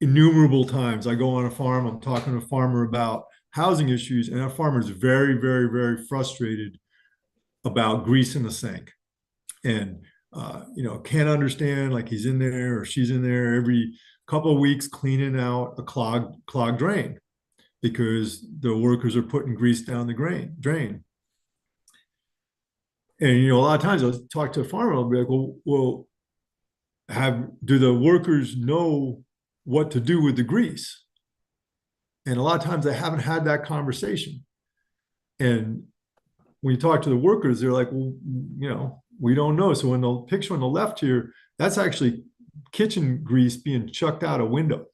innumerable times I go on a farm, I'm talking to a farmer about housing issues, and that farmer is very, very, very frustrated about grease in the sink. And can't understand, like he's in there or she's in there every couple of weeks cleaning out a clogged drain because the workers are putting grease down the drain. And a lot of times I'll talk to a farmer, I'll be like, well, do the workers know what to do with the grease? And a lot of times they haven't had that conversation. And when you talk to the workers, they're like, well, we don't know. So in the picture on the left here, that's actually kitchen grease being chucked out a window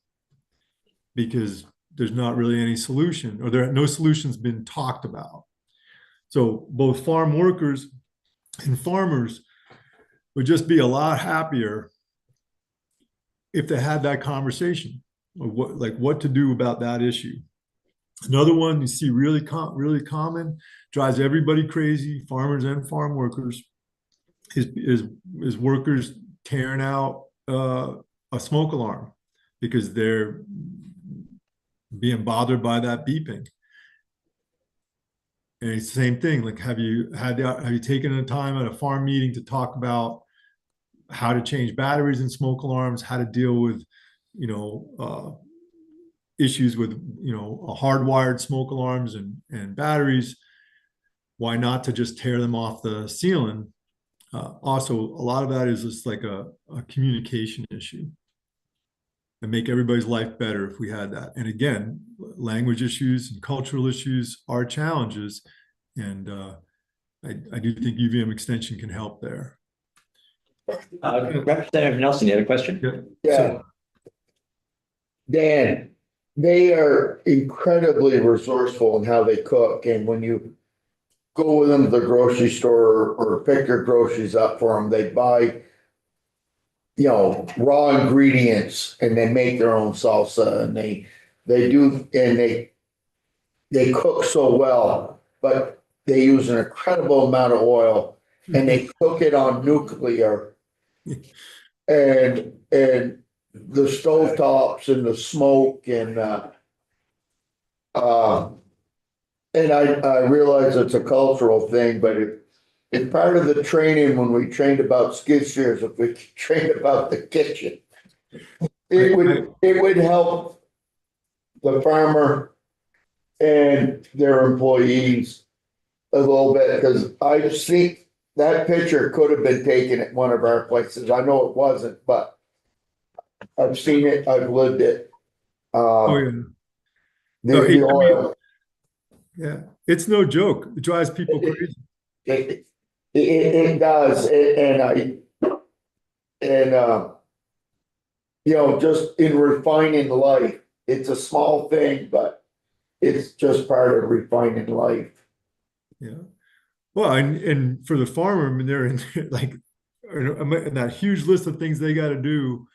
because there's not really any solution, or no solution's been talked about. So both farm workers and farmers would just be a lot happier if they had that conversation of what to do about that issue. Another one you see really common, drives everybody crazy, farmers and farm workers, is workers tearing out a smoke alarm because they're being bothered by that beeping. And it's the same thing. Like, have you taken the time at a farm meeting to talk about how to change batteries in smoke alarms, how to deal with, issues with, hardwired smoke alarms and batteries? Why not to just tear them off the ceiling? Also, a lot of that is just like a communication issue, and make everybody's life better if we had that. And again, language issues and cultural issues are challenges, and I do think UVM Extension can help there. Representative Nelson, you had a question? Yeah. Dan, they are incredibly resourceful in how they cook, and when you go with them to the grocery store or pick their groceries up for them. They buy, you know, raw ingredients and they make their own salsa and they do, and they cook so well, but they use an incredible amount of oil and they cook it on nuclear. And the stovetops and the smoke and I realize it's a cultural thing, but it's part of the training when we trained about skid steers, if we trained about the kitchen. It would help the farmer and their employees a little bit, because I think that picture could have been taken at one of our places. I know it wasn't, but I've seen it, I've lived it. Oh, yeah. The oil. Yeah, it's no joke. It drives people crazy. It does, you know, just in refining life, it's a small thing, but it's just part of refining life. Yeah. Well, and for the farmer, I mean, they're in like in that huge list of things they got to do.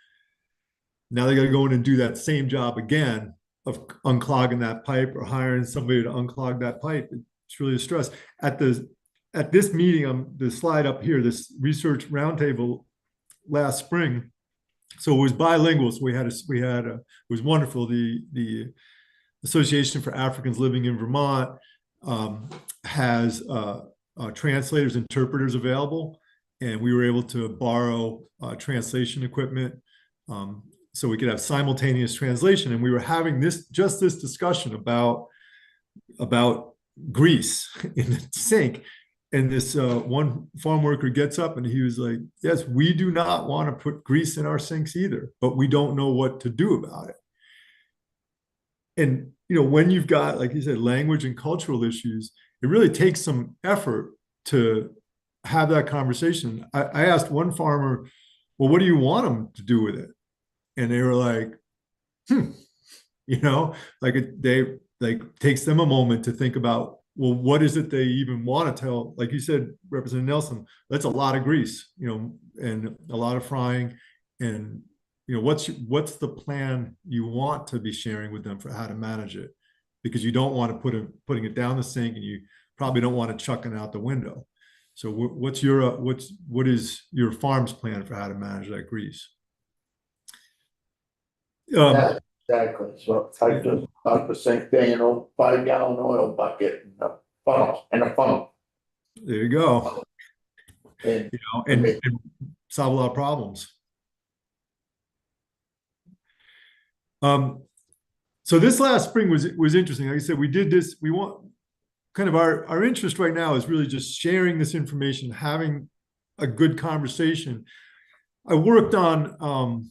Now they got to go in and do that same job again of unclogging that pipe or hiring somebody to unclog that pipe. It's really a stress. At this meeting, the slide up here, this research roundtable last spring. So it was bilingual. So it was wonderful. The Association for Africans Living in Vermont has translators, interpreters available, and we were able to borrow translation equipment so we could have simultaneous translation. And we were having this discussion about grease in the sink. And this one farm worker gets up and he was like, yes, we do not want to put grease in our sinks either, but we don't know what to do about it. And, you know, when you've got, like you said, language and cultural issues, it really takes some effort to have that conversation. I asked one farmer, well, what do you want them to do with it? And they were like, you know, like they takes them a moment to think about, well, what is it they even want to tell? Like you said, Representative Nelson, that's a lot of grease, you know, and a lot of frying. And, you know, what's the plan you want to be sharing with them for how to manage it? Because you don't want to putting it down the sink, and you probably don't want to chuck it out the window. So what is your farm's plan for how to manage that grease? Yeah, exactly. So I just thought the same thing, you know, 5-gallon oil bucket and a funnel. There you go. And, You know, and solve a lot of problems. So this last spring was interesting. Like I said, we did this. We want kind of our interest right now is really just sharing this information, having a good conversation. I worked on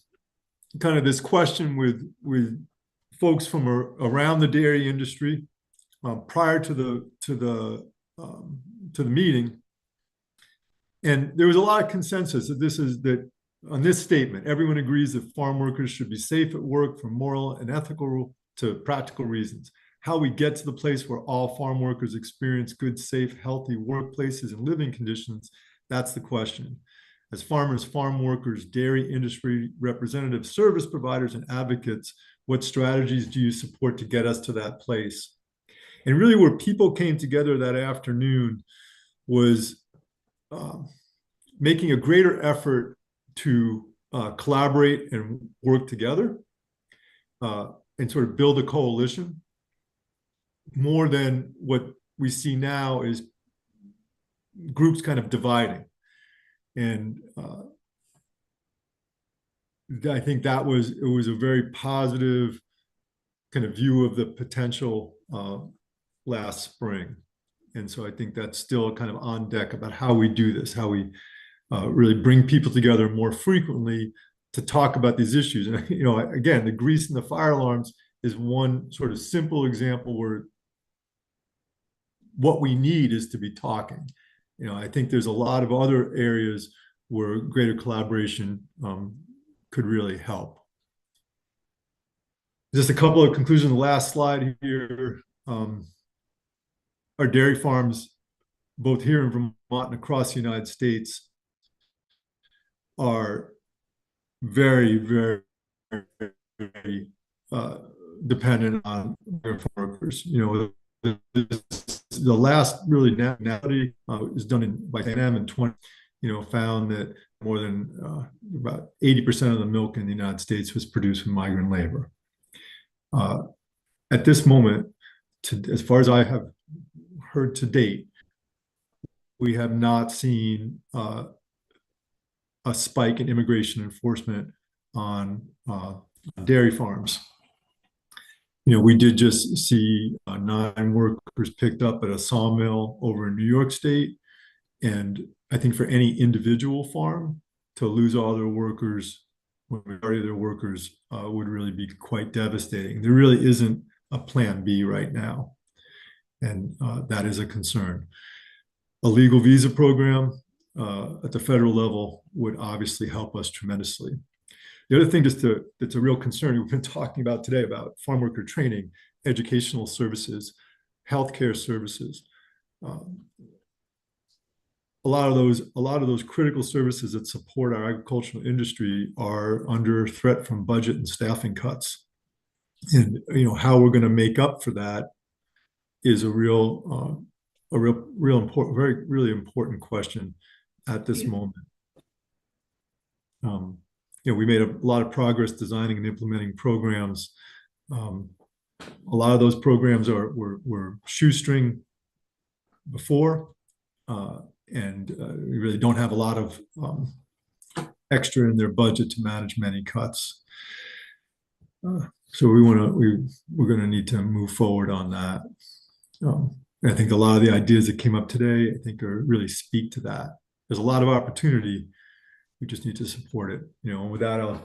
kind of this question with folks from around the dairy industry prior to the meeting, and there was a lot of consensus that on this statement, everyone agrees that farm workers should be safe at work for moral and ethical to practical reasons. How we get to the place where all farm workers experience good, safe, healthy workplaces and living conditions, that's the question. As farmers, farm workers, dairy industry representatives, service providers, and advocates, what strategies do you support to get us to that place? And really where people came together that afternoon was making a greater effort to collaborate and work together and sort of build a coalition, more than what we see now is groups kind of dividing. And I think it was a very positive kind of view of the potential last spring. And so I think that's still kind of on deck about how we do this, how we really bring people together more frequently to talk about these issues. And, you know, again, the grease and the fire alarms is one sort of simple example where what we need is to be talking. You know, I think there's a lot of other areas where greater collaboration could really help. Just a couple of conclusions. The last slide here. Our dairy farms both here in Vermont and across the United States are very, very, very dependent on migrant workers. The last really nationality is done by NM in 20, found that more than about 80% of the milk in the United States was produced with migrant labor. At this moment, as far as I have heard to date, we have not seen a spike in immigration enforcement on dairy farms. We did just see 9 workers picked up at a sawmill over in New York State. And I think for any individual farm to lose all their workers, when the majority of their workers would really be quite devastating. There really isn't a plan B right now. And that is a concern. A legal visa program at the federal level would obviously help us tremendously. The other thing that's a real concern we've been talking about today about farm worker training, educational services, healthcare services. A lot of those critical services that support our agricultural industry are under threat from budget and staffing cuts. And how we're going to make up for that is a real important, really important question at this moment. We made a lot of progress designing and implementing programs. A lot of those programs were shoestring before, and we really don't have a lot of extra in their budget to manage many cuts. So we're going to need to move forward on that. I think a lot of the ideas that came up today, I think, really speak to that. There's a lot of opportunity. We just need to support it. And with that, I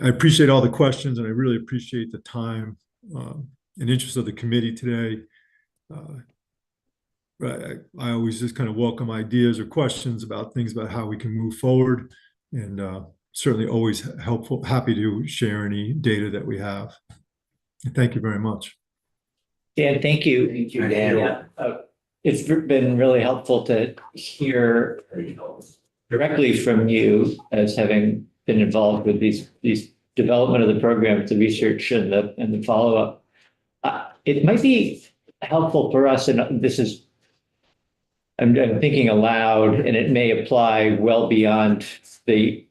appreciate all the questions, and I really appreciate the time and interest of the committee today. I always just kind of welcome ideas or questions about things about how we can move forward, and certainly always happy to share any data that we have. Thank you very much. Dan, thank you. Thank you, Dan. Yeah, it's been really helpful to hear directly from you as having been involved with these development of the programs, the research and the follow-up. It might be helpful for us, and this is, I'm thinking aloud, and it may apply well beyond the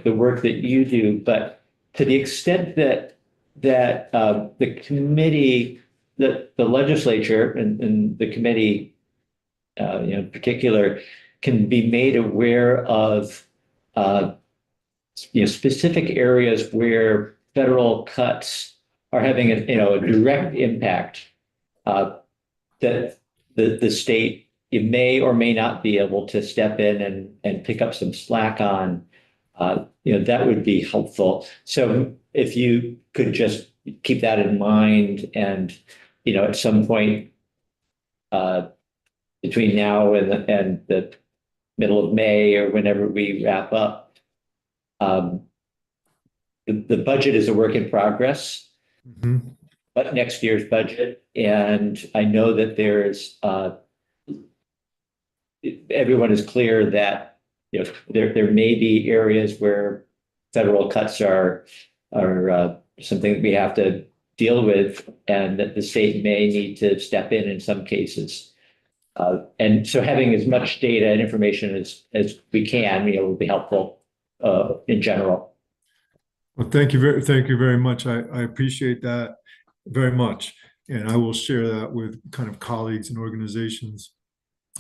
work that you do, but to the extent that the committee, the legislature and the committee, in particular, can be made aware of specific areas where federal cuts are having a direct impact that the state may or may not be able to step in and pick up some slack on. That would be helpful. So if you could just keep that in mind, and at some point between now and the middle of May or whenever we wrap up, the budget is a work in progress. Mm-hmm. But next year's budget, and I know that there's everyone is clear that there may be areas where federal cuts are something that we have to deal with, and that the state may need to step in some cases. And so having as much data and information as we can, will be helpful in general. Well, thank you very much. I appreciate that very much, and I will share that with kind of colleagues and organizations.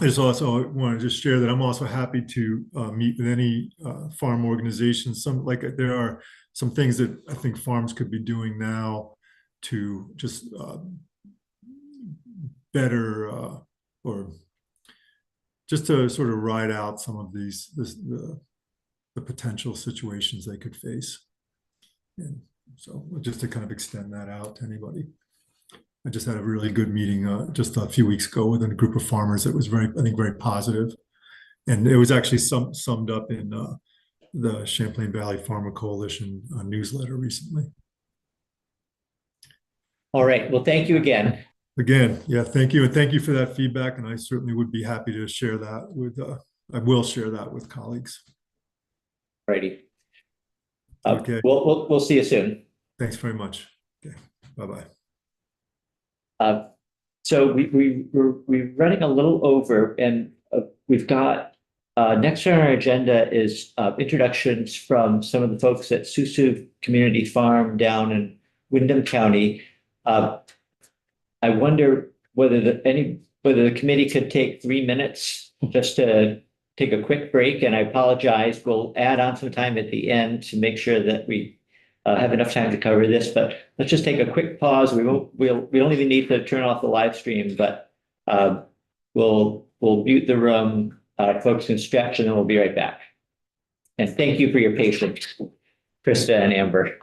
I just also want to just share that I'm also happy to meet with any farm organizations. There are some things that I think farms could be doing now to just better or just to sort of ride out some of the potential situations they could face. And so just to kind of extend that out to anybody. I just had a really good meeting just a few weeks ago with a group of farmers that was very positive. And it was actually summed up in the Champlain Valley Farmer Coalition newsletter recently. All right. Well, thank you again. Again, yeah, thank you. And thank you for that feedback. And I certainly would be happy to share that with, I will share that with colleagues. Righty. Okay. We'll see you soon. Thanks very much. Okay, bye-bye. So we're running a little over, and we've got next on our agenda is introductions from some of the folks at Susu Community Farm down in Windham County. I wonder whether the committee could take 3 minutes just to take a quick break, and I apologize. We'll add on some time at the end to make sure that we have enough time to cover this, but let's just take a quick pause. We don't even need to turn off the live stream, but we'll mute the room. Folks can stretch, and then we'll be right back. And thank you for your patience, Krista and Amber.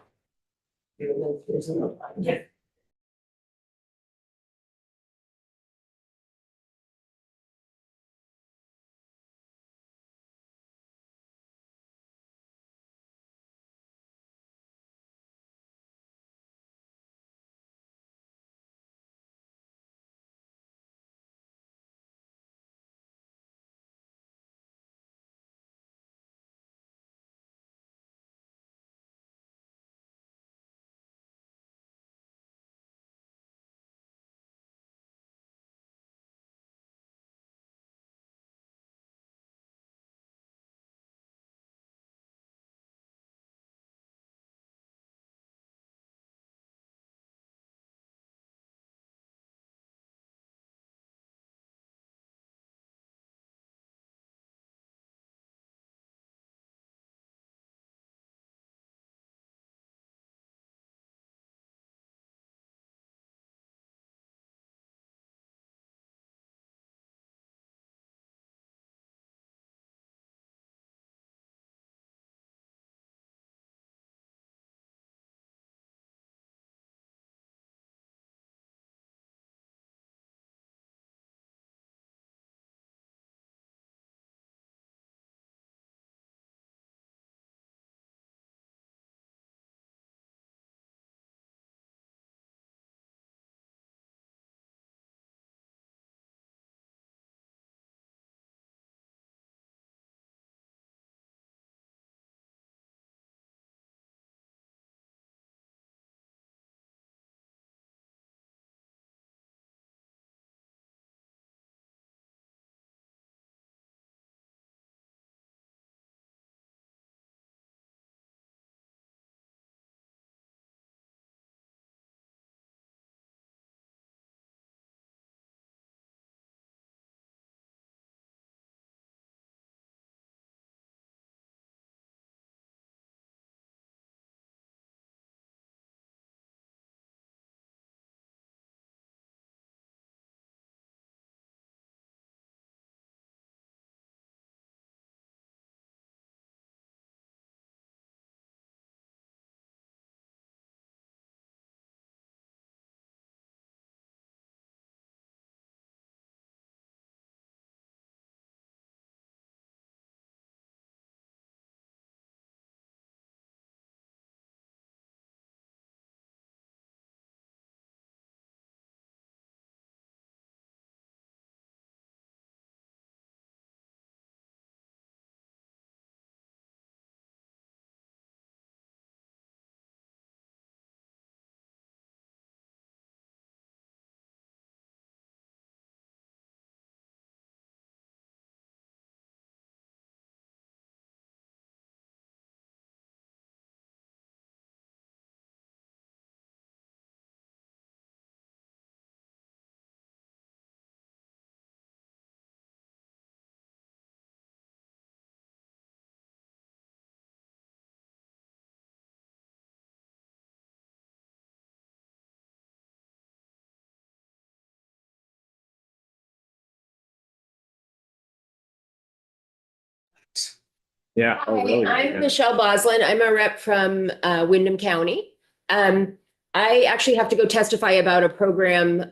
Yeah. Hi, I'm Michelle Boslin. I'm a rep from Windham County. I actually have to go testify about a program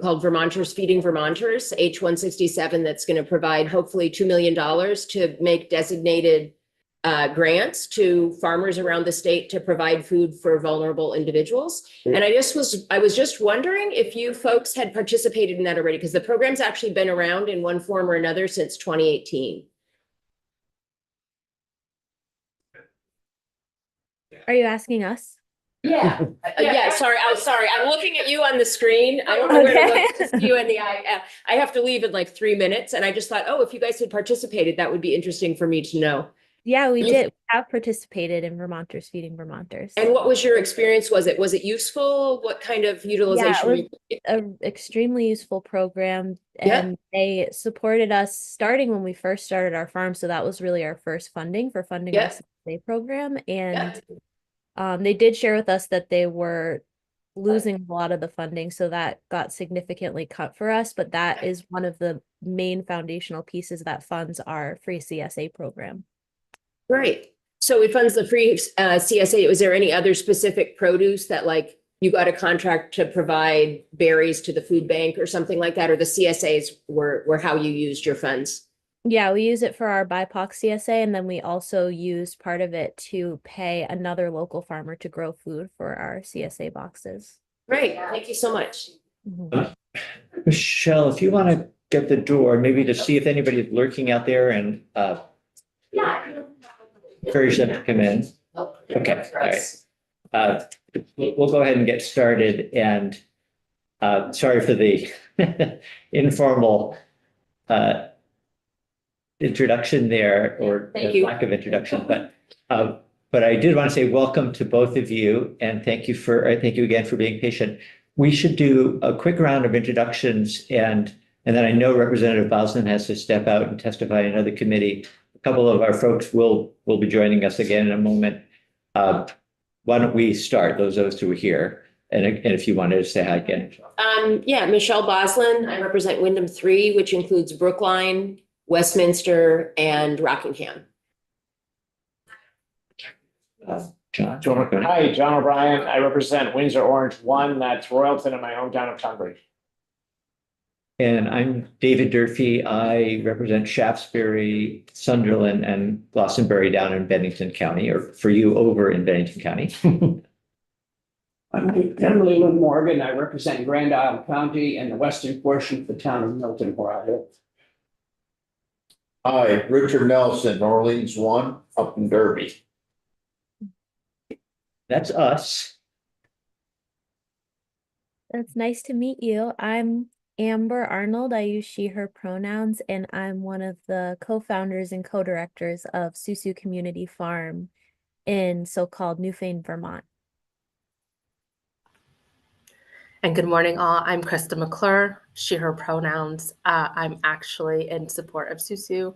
called Vermonters Feeding Vermonters, H167, that's going to provide hopefully $2 million to make designated grants to farmers around the state to provide food for vulnerable individuals. And I was just wondering if you folks had participated in that already, because the program's actually been around in one form or another since 2018. Are you asking us? Yeah. Yeah, sorry. I'm looking at you on the screen. I don't know where to look. Okay. Just you and the eye. I have to leave in like 3 minutes. And I just thought, oh, if you guys had participated, that would be interesting for me to know. Yeah, we Yes. did. We have participated in Vermonters Feeding Vermonters. And what was your experience? Was it useful? What kind of utilization? was An extremely useful program, Yeah. and they supported us starting when we first started our farm. So that was really our first funding for funding Yeah. our CSA program. Yeah. And they did share with us that they were losing a lot of the funding, so that got significantly cut for us. But that is one of the main foundational pieces that funds our free CSA program. Right. So it funds the free CSA. Was there any other specific produce that like you got a contract to provide berries to the food bank or something like that? Or the CSAs were how you used your funds? Yeah, we use it for our BIPOC CSA, and then we also used part of it to pay another local farmer to grow food for our CSA boxes. Great. Thank you so much. Mhm. Michelle, if you want to get the door, maybe to see if anybody's lurking out there and encourage them to come in. Okay, all right. We'll go ahead and get started, and sorry for the informal introduction there, or Thank you. lack of introduction, but I did want to say welcome to both of you, and thank you again for being patient. We should do a quick round of introductions, and then I know Representative Bosland has to step out and testify in another committee. A couple of our folks will be joining us again in a moment. Why don't we start, those who are here, and if you wanted to say hi again. Yeah, Michelle Bosland. I represent Wyndham 3, which includes Brookline, Westminster, and Rockingham. John. Hi, John O'Brien. I represent Windsor Orange 1, that's Royalton in my hometown of Tunbridge. And I'm David Durfee. I represent Shaftesbury, Sunderland, and Glastonbury down in Bennington County, or for you over in Bennington County. I'm Leland Morgan. I represent Grand Isle County and the western portion of the town of Milton, where I live. Hi, Richard Nelson, Orleans 1, up in Derby. That's us. That's nice to meet you. I'm Amber Arnold. I use she, her pronouns, and I'm one of the co-founders and co-directors of Susu Community Farm in so-called Newfane, Vermont. And good morning, all. I'm Krista McClure, she, her pronouns. I'm actually in support of Susu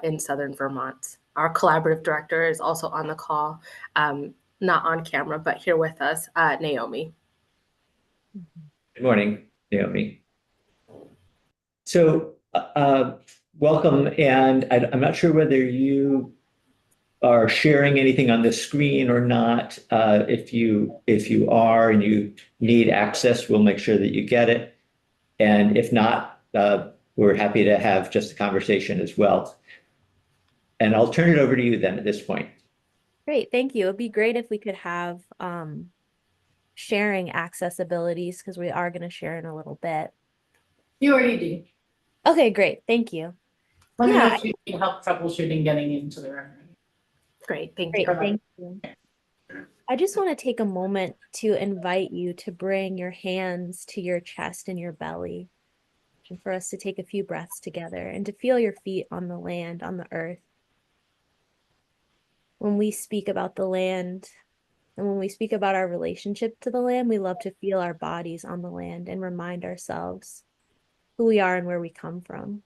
in Southern Vermont. Our collaborative director is also on the call, not on camera, but here with us, Naomi. Good morning, Naomi. So welcome, and I'm not sure whether you are sharing anything on the screen or not. If you are and you need access, we'll make sure that you get it. And if not, we're happy to have just a conversation as well. And I'll turn it over to you then at this point. Great, thank you. It'd be great if we could have sharing access abilities, because we are going to share in a little bit. You already do. Okay, great. Thank you. Let me know if you need help troubleshooting getting into the room. Great, thank Great, you. thank you. I just want to take a moment to invite you to bring your hands to your chest and your belly, and for us to take a few breaths together and to feel your feet on the land, on the earth. When we speak about the land and when we speak about our relationship to the land, we love to feel our bodies on the land and remind ourselves who we are and where we come from.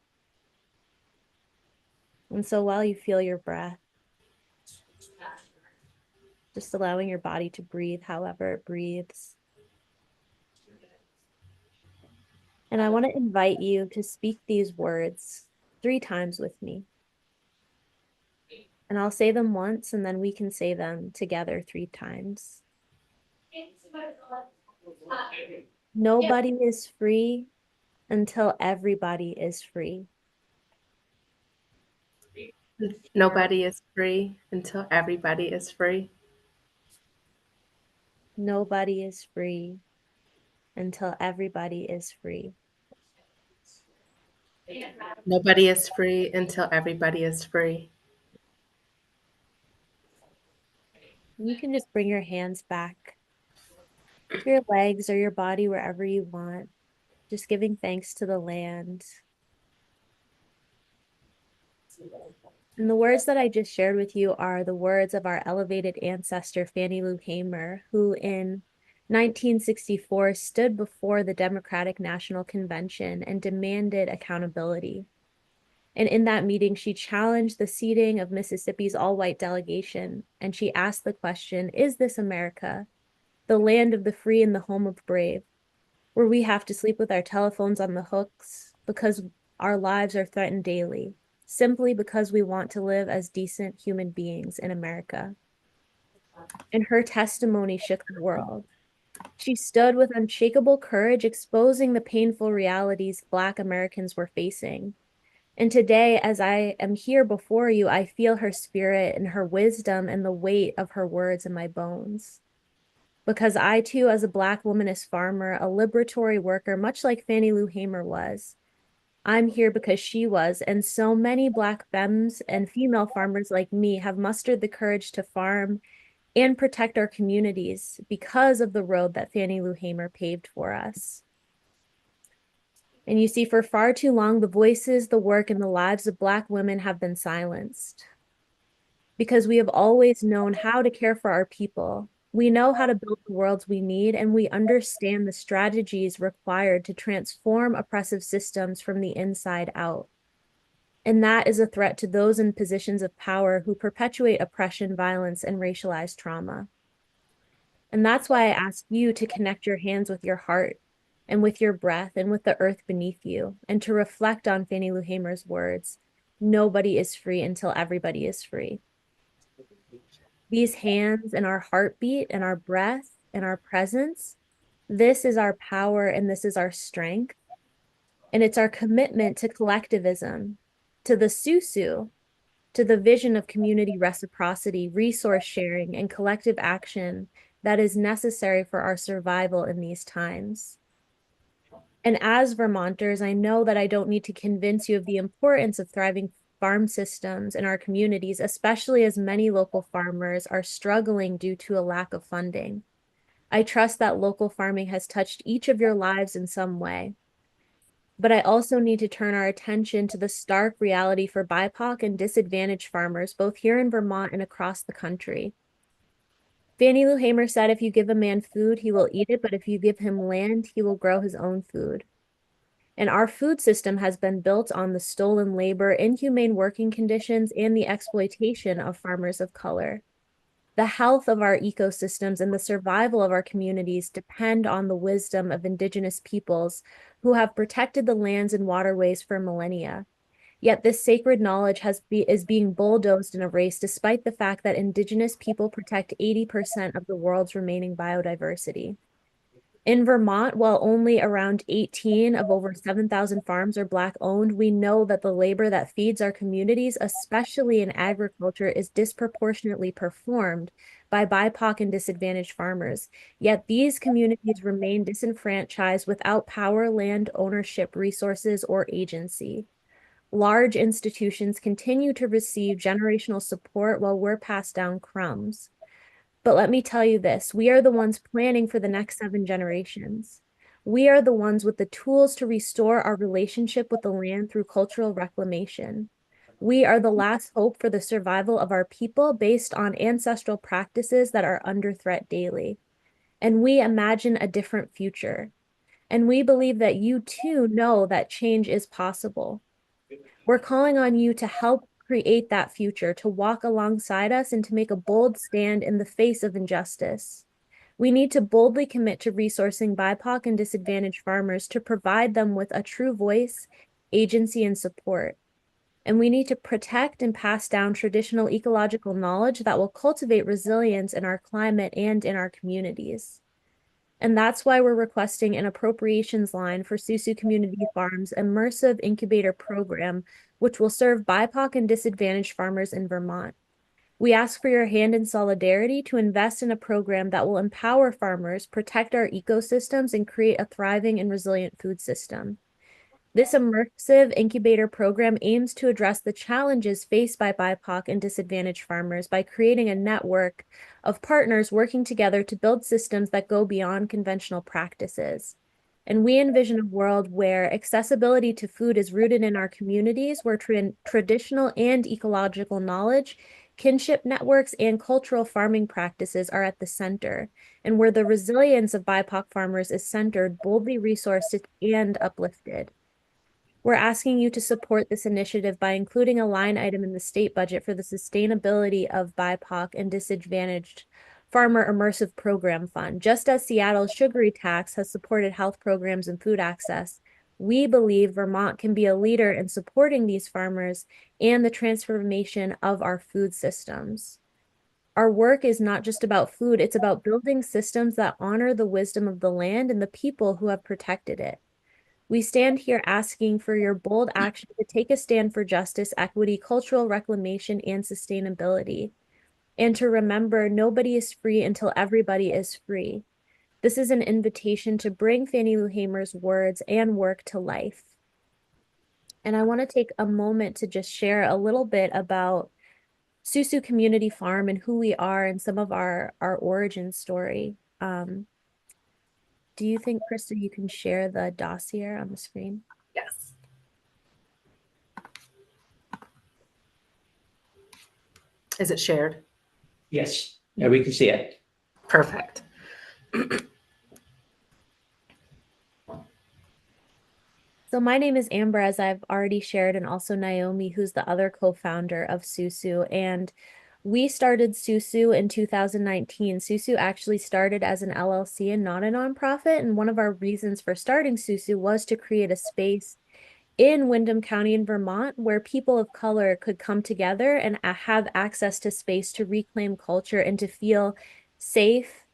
And so while you feel your breath, just allowing your body to breathe however it breathes. And I want to invite you to speak these words 3 times with me. And I'll say them once, and then we can say them together 3 times. Nobody is free until everybody is free. Nobody is free until everybody is free. Nobody is free until everybody is free. Nobody is free until everybody is free. You can just bring your hands back to your legs or your body, wherever you want, just giving thanks to the land. And the words that I just shared with you are the words of our elevated ancestor, Fannie Lou Hamer, who in 1964 stood before the Democratic National Convention and demanded accountability. And in that meeting, she challenged the seating of Mississippi's all-white delegation, and she asked the question, is this America, the land of the free and the home of the brave, where we have to sleep with our telephones on the hooks because our lives are threatened daily, simply because we want to live as decent human beings in America? And her testimony shook the world. She stood with unshakable courage, exposing the painful realities Black Americans were facing. And today, as I am here before you, I feel her spirit and her wisdom and the weight of her words in my bones. Because I too, as a Black womanist farmer, a liberatory worker, much like Fannie Lou Hamer was, I'm here because she was, and so many Black femmes and female farmers like me have mustered the courage to farm and protect our communities because of the road that Fannie Lou Hamer paved for us. And you see, for far too long, the voices, the work, and the lives of Black women have been silenced because we have always known how to care for our people. We know how to build the worlds we need, and we understand the strategies required to transform oppressive systems from the inside out. And that is a threat to those in positions of power who perpetuate oppression, violence, and racialized trauma. And that's why I ask you to connect your hands with your heart and with your breath and with the earth beneath you, and to reflect on Fannie Lou Hamer's words, nobody is free until everybody is free. These hands and our heartbeat and our breath and our presence, this is our power and this is our strength. And it's our commitment to collectivism, to the Susu, to the vision of community reciprocity, resource sharing, and collective action that is necessary for our survival in these times. And as Vermonters, I know that I don't need to convince you of the importance of thriving farm systems in our communities, especially as many local farmers are struggling due to a lack of funding. I trust that local farming has touched each of your lives in some way. But I also need to turn our attention to the stark reality for BIPOC and disadvantaged farmers, both here in Vermont and across the country. Fannie Lou Hamer said, if you give a man food, he will eat it, but if you give him land, he will grow his own food. And our food system has been built on the stolen labor, inhumane working conditions, and the exploitation of farmers of color. The health of our ecosystems and the survival of our communities depend on the wisdom of Indigenous peoples who have protected the lands and waterways for millennia. Yet this sacred knowledge is being bulldozed and erased, despite the fact that Indigenous people protect 80% of the world's remaining biodiversity. In Vermont, while only around 18 of over 7,000 farms are Black owned, we know that the labor that feeds our communities, especially in agriculture, is disproportionately performed by BIPOC and disadvantaged farmers. Yet these communities remain disenfranchised without power, land ownership, resources, or agency. Large institutions continue to receive generational support while we're passed down crumbs. But let me tell you this, we are the ones planning for the next 7 generations. We are the ones with the tools to restore our relationship with the land through cultural reclamation. We are the last hope for the survival of our people based on ancestral practices that are under threat daily. And we imagine a different future. And we believe that you too know that change is possible. We're calling on you to help create that future, to walk alongside us and to make a bold stand in the face of injustice. We need to boldly commit to resourcing BIPOC and disadvantaged farmers to provide them with a true voice, agency, and support. And we need to protect and pass down traditional ecological knowledge that will cultivate resilience in our climate and in our communities. And that's why we're requesting an appropriations line for Susu Community Farms' immersive incubator program which will serve BIPOC and disadvantaged farmers in Vermont. We ask for your hand in solidarity to invest in a program that will empower farmers, protect our ecosystems, and create a thriving and resilient food system. This immersive incubator program aims to address the challenges faced by BIPOC and disadvantaged farmers by creating a network of partners working together to build systems that go beyond conventional practices. And we envision a world where accessibility to food is rooted in our communities, where traditional and ecological knowledge, kinship networks, and cultural farming practices are at the center, and where the resilience of BIPOC farmers is centered, boldly resourced, and uplifted. We're asking you to support this initiative by including a line item in the state budget for the sustainability of BIPOC and disadvantaged Farmer Immersive Program Fund. Just as Seattle's sugary tax has supported health programs and food access, we believe Vermont can be a leader in supporting these farmers and the transformation of our food systems. Our work is not just about food, it's about building systems that honor the wisdom of the land and the people who have protected it. We stand here asking for your bold action to take a stand for justice, equity, cultural reclamation, and sustainability. And to remember, nobody is free until everybody is free. This is an invitation to bring Fannie Lou Hamer's words and work to life. And I want to take a moment to just share a little bit about Susu Community Farm and who we are and some of our origin story. Do you think, Krista, you can share the dossier on the screen? Yes. Is it shared? Yes, yeah, we can see it. Perfect. So my name is Amber, as I've already shared, and also Naomi, who's the other co-founder of Susu. And we started Susu in 2019. Susu actually started as an LLC and not a nonprofit. And one of our reasons for starting Susu was to create a space in Windham County in Vermont where people of color could come together and have access to space to reclaim culture and to feel safe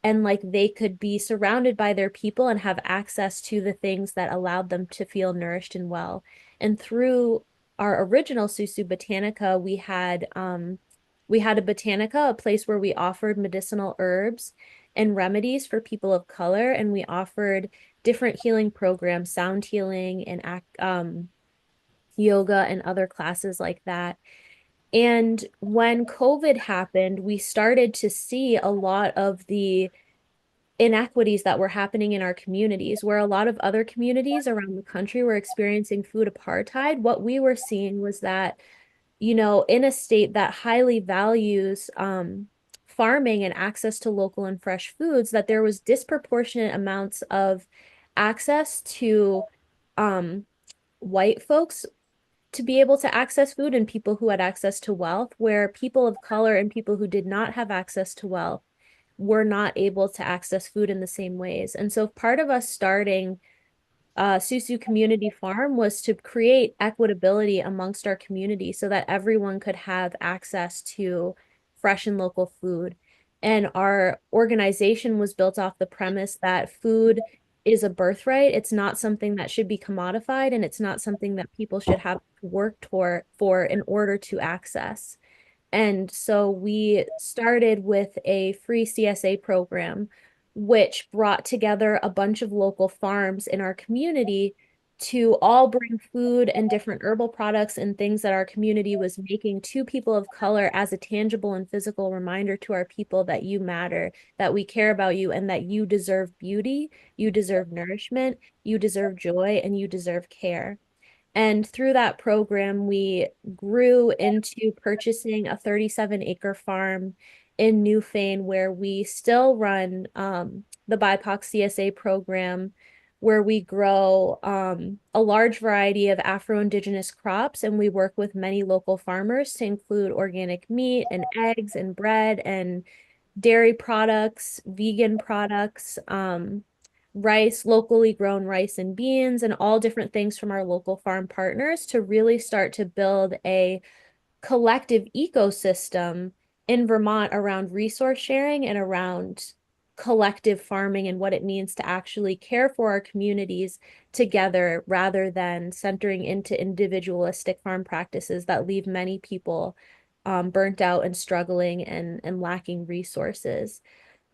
and like they could be surrounded by their people and have access to the things that allowed them to feel nourished and well. And through our original Susu Botanica, we had a botanica, a place where we offered medicinal herbs and remedies for people of color, and we offered different healing programs, sound healing and yoga and other classes like that. And when COVID happened, we started to see a lot of the inequities that were happening in our communities, where a lot of other communities around the country were experiencing food apartheid. What we were seeing was that, you know, in a state that highly values farming and access to local and fresh foods, that there was disproportionate amounts of access to white folks to be able to access food and people who had access to wealth, where people of color and people who did not have access to wealth were not able to access food in the same ways. And so part of us starting Susu Community Farm was to create equitability amongst our community so that everyone could have access to fresh and local food. And our organization was built off the premise that food is a birthright. It's not something that should be commodified, and it's not something that people should have to work for in order to access. And so we started with a free CSA program, which brought together a bunch of local farms in our community to all bring food and different herbal products and things that our community was making to people of color as a tangible and physical reminder to our people that you matter, that we care about you, and that you deserve beauty, you deserve nourishment, you deserve joy, and you deserve care. And through that program, we grew into purchasing a 37-acre farm in Newfane, where we still run the BIPOC CSA program, where we grow a large variety of Afro-Indigenous crops, and we work with many local farmers to include organic meat and eggs and bread and dairy products, vegan products, rice, locally grown rice and beans, and all different things from our local farm partners to really start to build a collective ecosystem in Vermont around resource sharing and around collective farming and what it means to actually care for our communities together rather than centering into individualistic farm practices that leave many people burnt out and struggling and lacking resources.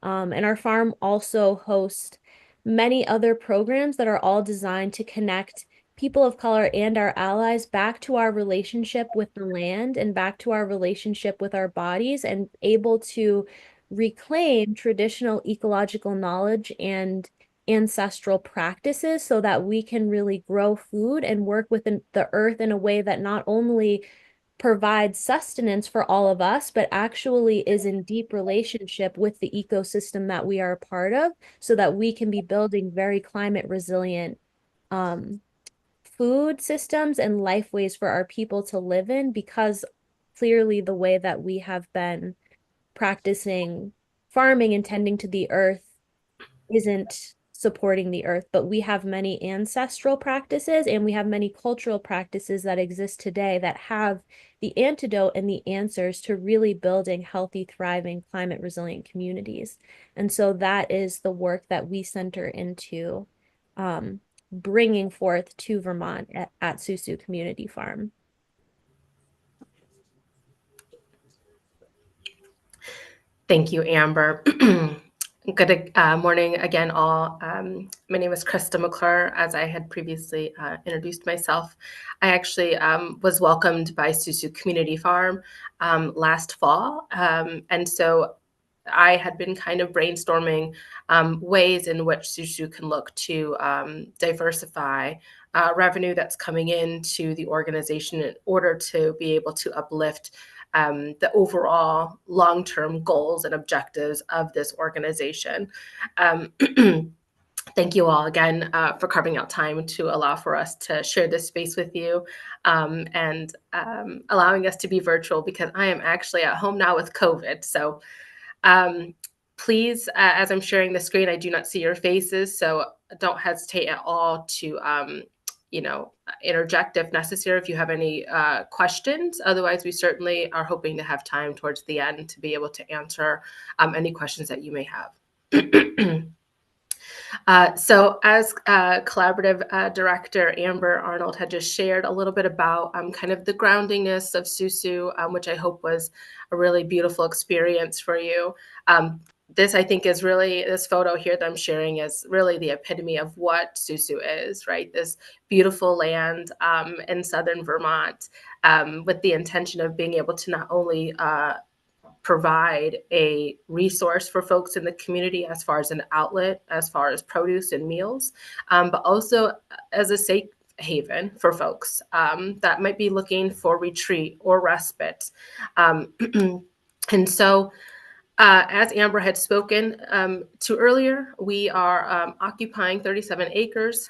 And our farm also hosts many other programs that are all designed to connect people of color and our allies back to our relationship with the land and back to our relationship with our bodies, and able to reclaim traditional ecological knowledge and ancestral practices so that we can really grow food and work within the earth in a way that not only provides sustenance for all of us, but actually is in deep relationship with the ecosystem that we are a part of, so that we can be building very climate resilient food systems and life ways for our people to live in, because clearly the way that we have been practicing farming and tending to the earth isn't supporting the earth. But we have many ancestral practices and we have many cultural practices that exist today that have the antidote and the answers to really building healthy, thriving, climate resilient communities. And so that is the work that we center into bringing forth to Vermont at Susu Community Farm. Thank you, Amber. Good morning again, all. My name is Krista McClure. As I had previously introduced myself, I actually was welcomed by Susu Community Farm last fall. And so I had been kind of brainstorming ways in which Susu can look to diversify revenue that's coming into the organization in order to be able to uplift the overall long-term goals and objectives of this organization. Thank you all again for carving out time to allow for us to share this space with you and allowing us to be virtual, because I am actually at home now with COVID. So please, as I'm sharing the screen, I do not see your faces, so don't hesitate at all to interject if necessary if you have any questions. Otherwise, we certainly are hoping to have time towards the end to be able to answer any questions that you may have. So as collaborative director, Amber Arnold had just shared a little bit about kind of the groundingness of Susu, which I hope was a really beautiful experience for you. This, I think, is really, this photo here that I'm sharing is really the epitome of what Susu is, right? This beautiful land in southern Vermont with the intention of being able to not only provide a resource for folks in the community as far as an outlet, as far as produce and meals, but also as a safe haven for folks that might be looking for retreat or respite. And so, as Amber had spoken to earlier, we are occupying 37 acres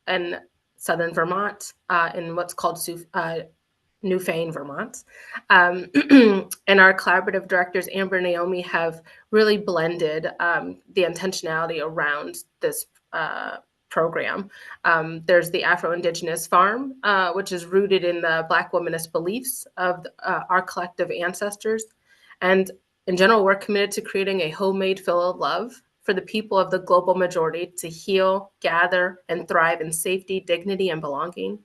in southern Vermont in what's called Newfane, Vermont. And our collaborative directors, Amber and Naomi, have really blended the intentionality around this program. There's the Afro-Indigenous farm, which is rooted in the Black womanist beliefs of our collective ancestors. And in general, we're committed to creating a homemade fill of love for the people of the global majority to heal, gather, and thrive in safety, dignity, and belonging.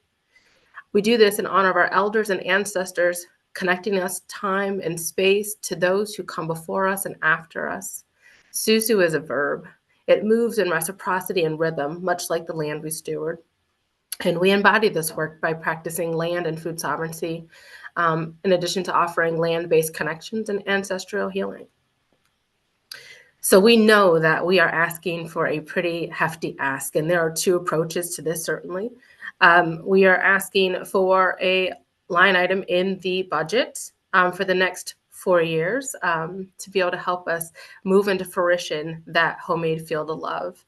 We do this in honor of our elders and ancestors, connecting us time and space to those who come before us and after us. Susu is a verb. It moves in reciprocity and rhythm, much like the land we steward. And we embody this work by practicing land and food sovereignty, in addition to offering land-based connections and ancestral healing. So we know that we are asking for a pretty hefty ask, and there are two approaches to this, certainly. We are asking for a line item in the budget for the next 4 years to be able to help us move into fruition that homemade field of love.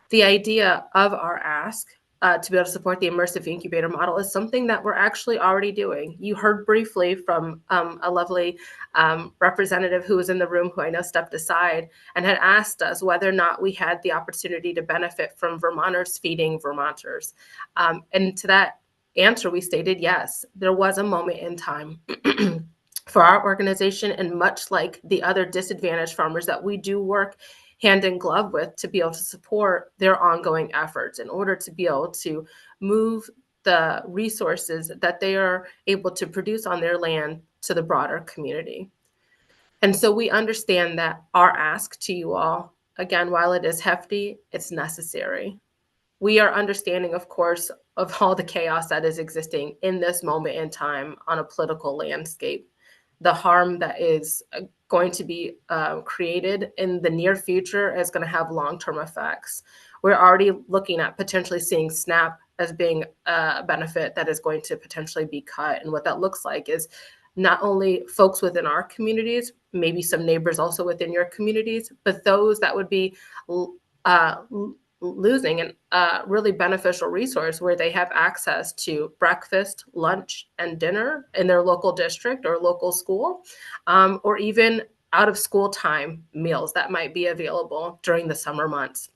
The idea of our ask to be able to support the immersive incubator model is something that we're actually already doing. You heard briefly from a lovely representative who was in the room, who I know stepped aside, and had asked us whether or not we had the opportunity to benefit from Vermonters feeding Vermonters. And to that answer, we stated yes, there was a moment in time for our organization, and much like the other disadvantaged farmers that we do work hand in glove with to be able to support their ongoing efforts in order to be able to move the resources that they are able to produce on their land to the broader community. And so we understand that our ask to you all, again, while it is hefty, it's necessary. We are understanding, of course, of all the chaos that is existing in this moment in time on a political landscape. The harm that is going to be created in the near future is going to have long-term effects. We're already looking at potentially seeing SNAP as being a benefit that is going to potentially be cut. And what that looks like is not only folks within our communities, maybe some neighbors also within your communities, but those that would be losing a really beneficial resource where they have access to breakfast, lunch, and dinner in their local district or local school, or even out of school time meals that might be available during the summer months.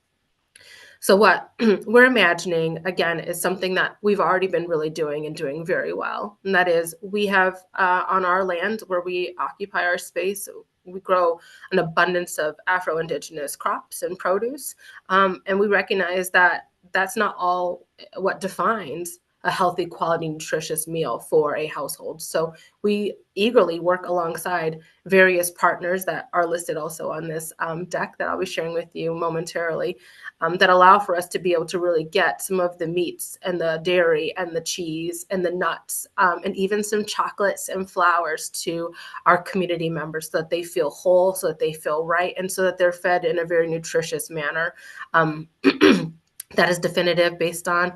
So what we're imagining, again, is something that we've already been really doing and doing very well. And that is we have on our land where we occupy our space, we grow an abundance of Afro-Indigenous crops and produce. And we recognize that that's not all what defines a healthy, quality, nutritious meal for a household. So we eagerly work alongside various partners that are listed also on this deck that I'll be sharing with you momentarily, that allow for us to be able to really get some of the meats and the dairy and the cheese and the nuts, and even some chocolates and flowers to our community members so that they feel whole, so that they feel right, and so that they're fed in a very nutritious manner. That is definitive based on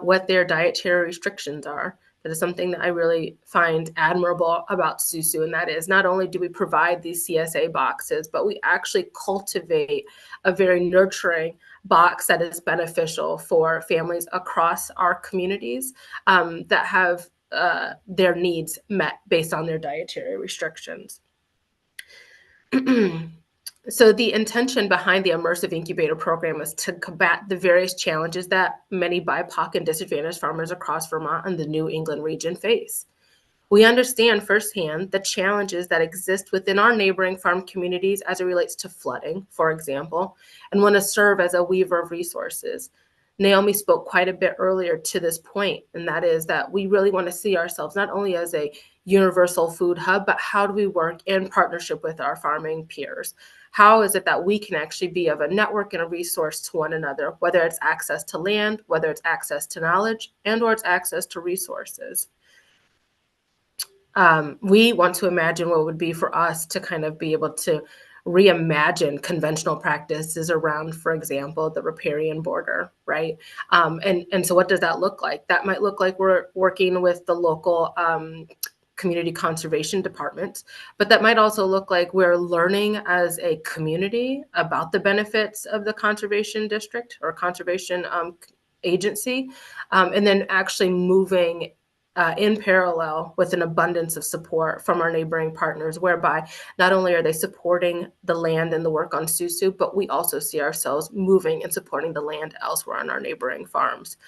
what their dietary restrictions are. That is something that I really find admirable about Susu, and that is not only do we provide these CSA boxes, but we actually cultivate a very nurturing box that is beneficial for families across our communities that have their needs met based on their dietary restrictions. So the intention behind the Immersive Incubator Program is to combat the various challenges that many BIPOC and disadvantaged farmers across Vermont and the New England region face. We understand firsthand the challenges that exist within our neighboring farm communities as it relates to flooding, for example, and want to serve as a weaver of resources. Naomi spoke quite a bit earlier to this point, and that is that we really want to see ourselves not only as a universal food hub, but how do we work in partnership with our farming peers? How is it that we can actually be of a network and a resource to one another, whether it's access to land, whether it's access to knowledge, and or it's access to resources? We want to imagine what it would be for us to kind of be able to reimagine conventional practices around, for example, the riparian border, right? And so what does that look like? That might look like we're working with the local community conservation department, but that might also look like we're learning as a community about the benefits of the conservation district or conservation agency, and then actually moving in parallel with an abundance of support from our neighboring partners, whereby not only are they supporting the land and the work on Susu, but we also see ourselves moving and supporting the land elsewhere on our neighboring farms.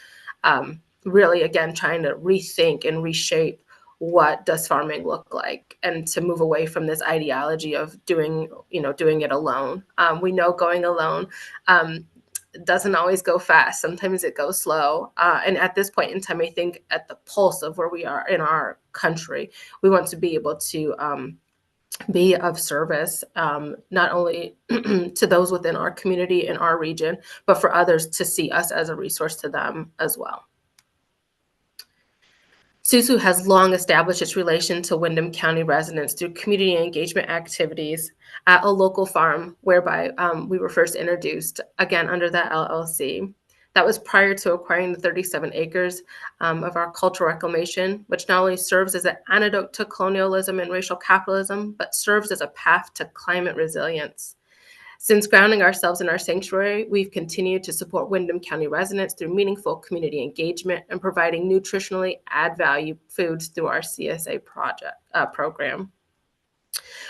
Really, again, trying to rethink and reshape what does farming look like, and to move away from this ideology of doing it alone. We know going alone doesn't always go fast. Sometimes it goes slow. And at this point in time, I think at the pulse of where we are in our country, we want to be able to be of service, not only to those within our community and our region, but for others to see us as a resource to them as well. Susu has long established its relation to Windham County residents through community engagement activities at a local farm, whereby we were first introduced, again, under that LLC. That was prior to acquiring the 37 acres of our cultural reclamation, which not only serves as an antidote to colonialism and racial capitalism, but serves as a path to climate resilience. Since grounding ourselves in our sanctuary, we've continued to support Windham County residents through meaningful community engagement and providing nutritionally add value foods through our CSA program.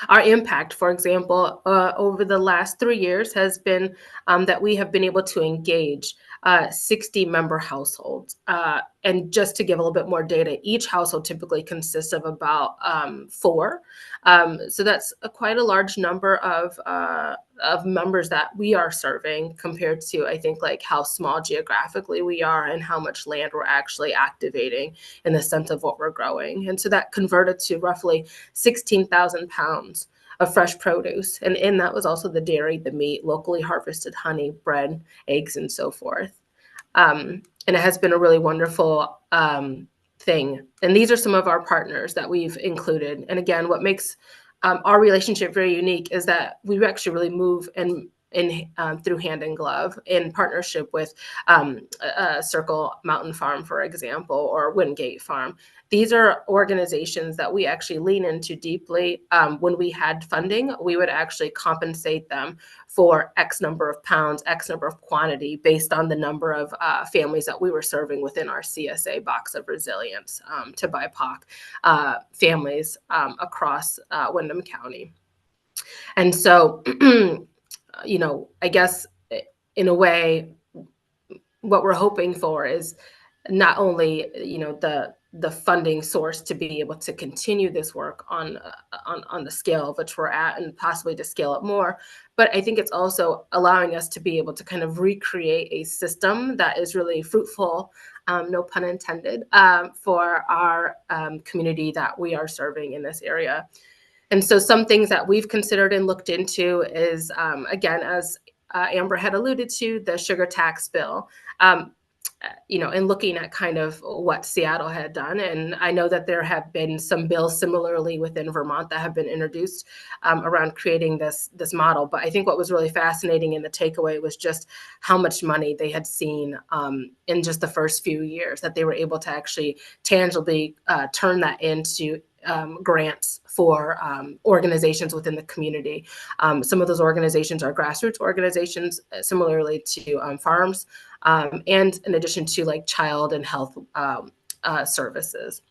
Our impact, for example, over the last 3 years has been that we have been able to engage 60-member households. And just to give a little bit more data, each household typically consists of about 4. So that's quite a large number of members that we are serving compared to, I think, like how small geographically we are and how much land we're actually activating in the sense of what we're growing. And so that converted to roughly 16,000 pounds of fresh produce. And in that was also the dairy, the meat, locally harvested honey, bread, eggs, and so forth. And it has been a really wonderful thing. And these are some of our partners that we've included. And again, what makes our relationship very unique is that we actually really move through hand in glove in partnership with Circle Mountain Farm, for example, or Wingate Farm. These are organizations that we actually lean into deeply. When we had funding, we would actually compensate them for X number of pounds, X number of quantity based on the number of families that we were serving within our CSA box of resilience to BIPOC families across Windham County. And so, you know, I guess in a way, what we're hoping for is not only, you know, the funding source to be able to continue this work on the scale of which we're at and possibly to scale it more. But I think it's also allowing us to be able to kind of recreate a system that is really fruitful, no pun intended, for our community that we are serving in this area. And so some things that we've considered and looked into is, again, as Amber had alluded to, the sugar tax bill. You know, and looking at kind of what Seattle had done. And I know that there have been some bills similarly within Vermont that have been introduced around creating this model. But I think what was really fascinating in the takeaway was just how much money they had seen in just the first few years, that they were able to actually tangibly turn that into grants for organizations within the community. Some of those organizations are grassroots organizations, similarly to farms, and in addition to like child and health services.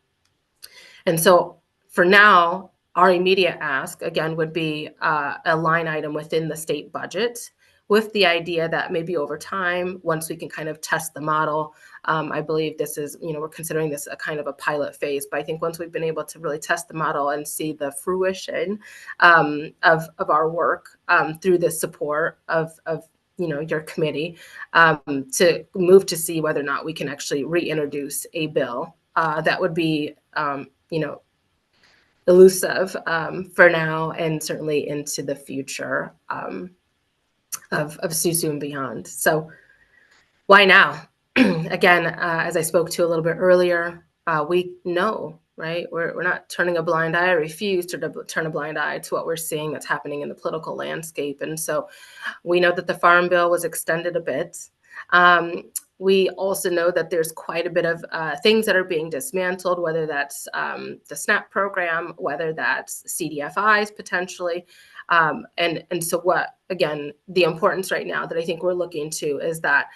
And so for now, our immediate ask, again, would be a line item within the state budget, with the idea that maybe over time, once we can kind of test the model, I believe this is, you know, we're considering this a kind of a pilot phase, but I think once we've been able to really test the model and see the fruition of our work through the support of you know, your committee, to move to see whether or not we can actually reintroduce a bill that would be, you know, elusive for now and certainly into the future of SUSU and beyond. So why now? Again, as I spoke to a little bit earlier, we know, right? We're not turning a blind eye. I refuse to turn a blind eye to what we're seeing that's happening in the political landscape. And so we know that the Farm Bill was extended a bit. We also know that there's quite a bit of things that are being dismantled, whether that's the SNAP program, whether that's CDFIs potentially. And so what, again, the importance right now that I think we're looking to is that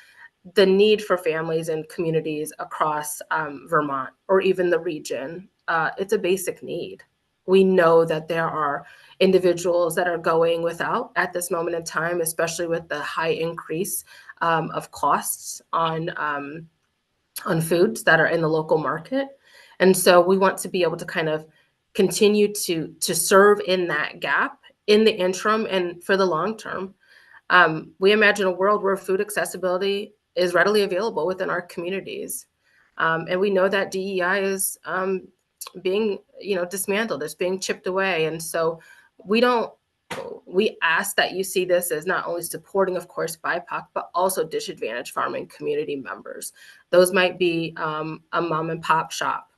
the need for families and communities across Vermont or even the region, it's a basic need. We know that there are individuals that are going without at this moment in time, especially with the high increase of costs on foods that are in the local market. And so we want to be able to kind of continue to serve in that gap in the interim and for the long term. We imagine a world where food accessibility is readily available within our communities. And we know that DEI is being, you know, dismantled, it's being chipped away. And so we ask that you see this as not only supporting, of course, BIPOC, but also disadvantaged farming community members. Those might be a mom and pop shop.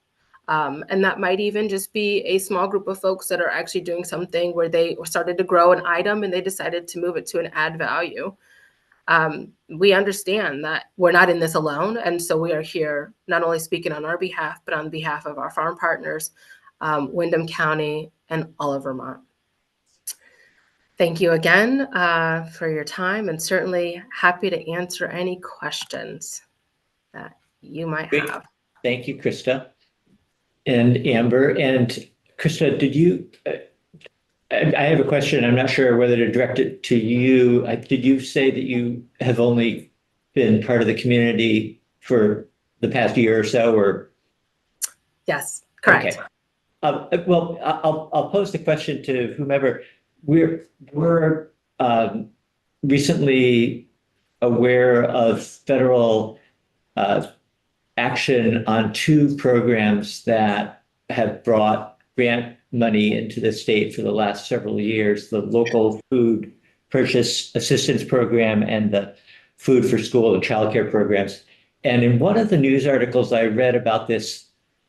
And that might even just be a small group of folks that are actually doing something where they started to grow an item and they decided to move it to an add value. We understand that we're not in this alone. And so we are here not only speaking on our behalf, but on behalf of our farm partners, Windham County and all of Vermont. Thank you again for your time, and certainly happy to answer any questions that you might Great. have. Thank you, Krista and Amber. And Krista, did you, I have a question. I'm not sure whether to direct it to you. Did you say that you have only been part of the community for the past year or so, or? Yes, correct. Okay. Well, I'll pose the question to whomever. We're recently aware of federal action on two programs that have brought grant money into the state for the last several years, the local food purchase assistance program and the food for school and childcare programs. And in one of the news articles I read about this,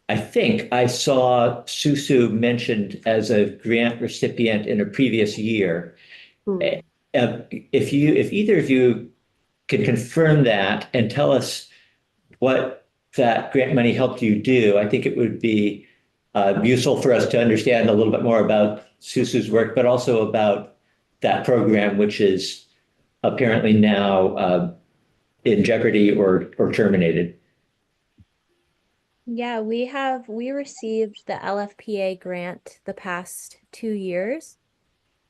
I think I saw Susu mentioned as a grant recipient in a previous year. If either of you can confirm that and tell us what that grant money helped you do, I think it would be useful for us to understand a little bit more about Susu's work, but also about that program, which is apparently now in jeopardy or terminated. Yeah, we received the LFPA grant the past 2 years.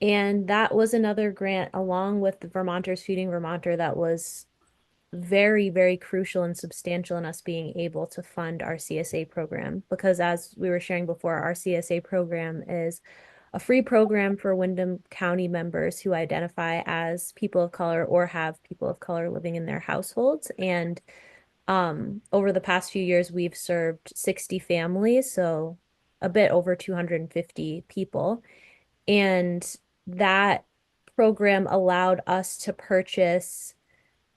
And that was another grant along with the Vermonters Feeding Vermonter that was very, very crucial and substantial in us being able to fund our CSA program. Because as we were sharing before, our CSA program is a free program for Windham County members who identify as people of color or have people of color living in their households. And over the past few years, we've served 60 families, so a bit over 250 people. And that program allowed us to purchase,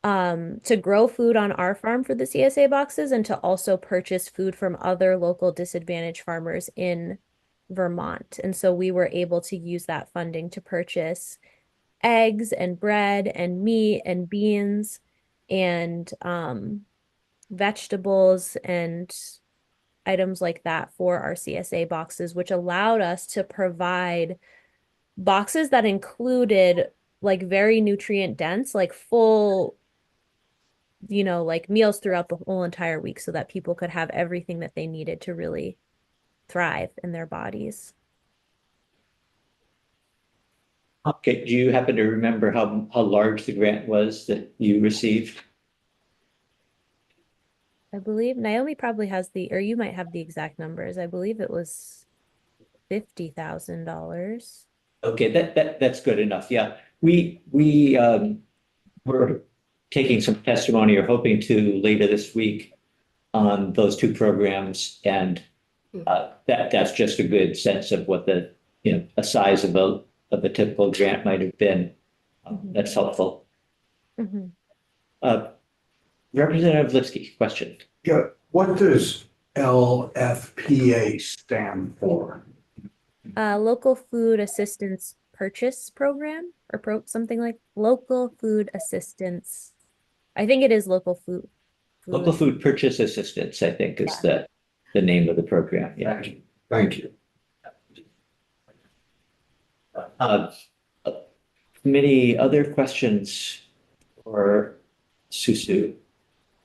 to grow food on our farm for the CSA boxes and to also purchase food from other local disadvantaged farmers in Vermont. And so we were able to use that funding to purchase eggs and bread and meat and beans and vegetables and items like that for our CSA boxes, which allowed us to provide boxes that included like very nutrient dense, like full, like meals throughout the whole entire week so that people could have everything that they needed to really thrive in their bodies. Okay, do you happen to remember how large the grant was that you received? I believe Naomi probably has or you might have the exact numbers. I believe it was $50,000. Okay, that's good enough. Yeah, we were taking some testimony or hoping to later this week on those two programs, and that's just a good sense of what the a size of a typical grant might have been. That's helpful. Representative Lipsky, question. Yeah, what does LFPA stand for? Local Food Assistance Purchase Program or something like Local Food Assistance. I think it is Local Food. Local Food Purchase Assistance, I think, is the name of the program. Yeah. Thank you. Committee, other questions for Susu?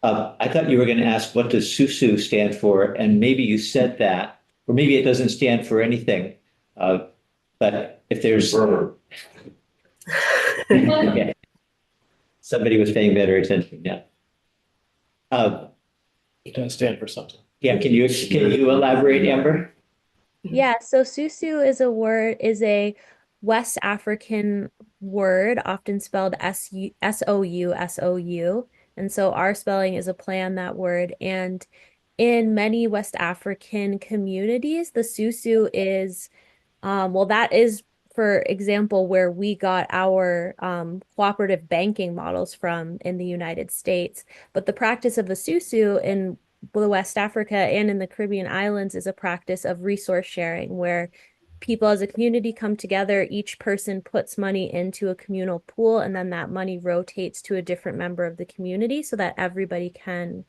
I thought you were going to ask what does Susu stand for, and maybe you said that, or maybe it doesn't stand for anything. But if there's okay. Somebody was paying better attention. Yeah. It does stand for something. Yeah. Can you elaborate, Amber? Yeah. So Susu is a West African word, often spelled SOU. And so our spelling is a play on that word. And in many West African communities, the Susu is, that is, for example, where we got our cooperative banking models from in the United States. But the practice of the Susu in West Africa and in the Caribbean islands is a practice of resource sharing, where people as a community come together, each person puts money into a communal pool, and then that money rotates to a different member of the community so that everybody can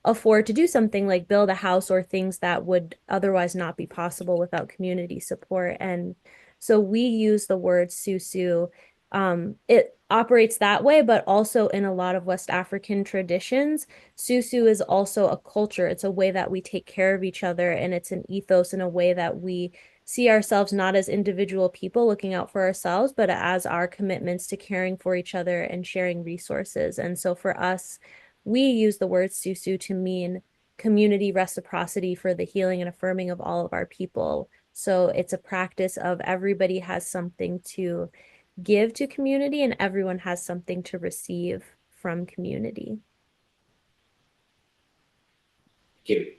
afford to do something like build a house or things that would otherwise not be possible without community support. And so we use the word Susu. It operates that way, but also in a lot of West African traditions, Susu is also a culture. It's a way that we take care of each other, and it's an ethos and a way that we see ourselves not as individual people looking out for ourselves, but as our commitments to caring for each other and sharing resources. And so for us, we use the word Susu to mean community reciprocity for the healing and affirming of all of our people. So it's a practice of everybody has something to give to community and everyone has something to receive from community. Thank you.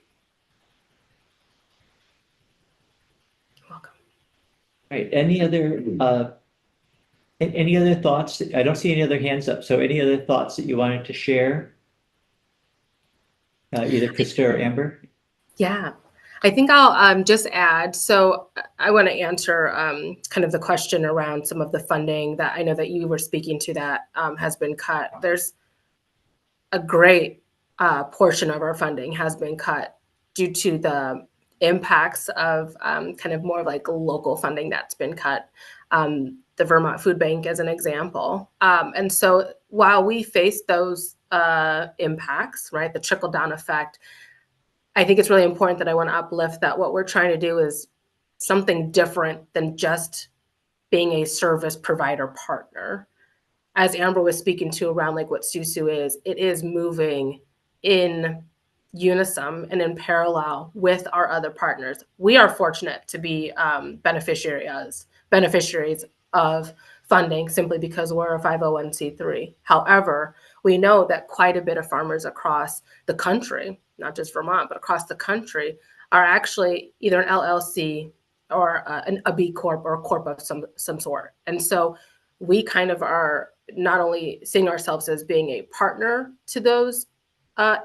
Welcome. Right, any other thoughts? I don't see any other hands up, so any other thoughts that you wanted to share? Either Krista or Amber? Yeah, I think I'll just add, so I want to answer kind of the question around some of the funding that I know that you were speaking to that has been cut. There's a great portion of our funding has been cut due to the impacts of kind of more like local funding that's been cut. The Vermont Food Bank as an example. And so while we face those impacts, right, the trickle down effect, I think it's really important that I want to uplift that what we're trying to do is something different than just being a service provider partner. As Amber was speaking to around like what Susu is, it is moving in unison and in parallel with our other partners. We are fortunate to be beneficiaries of funding simply because we're a 501c3. However, we know that quite a bit of farmers across the country, not just Vermont, but across the country, are actually either an LLC or a B Corp or a corp of some sort. And so we kind of are not only seeing ourselves as being a partner to those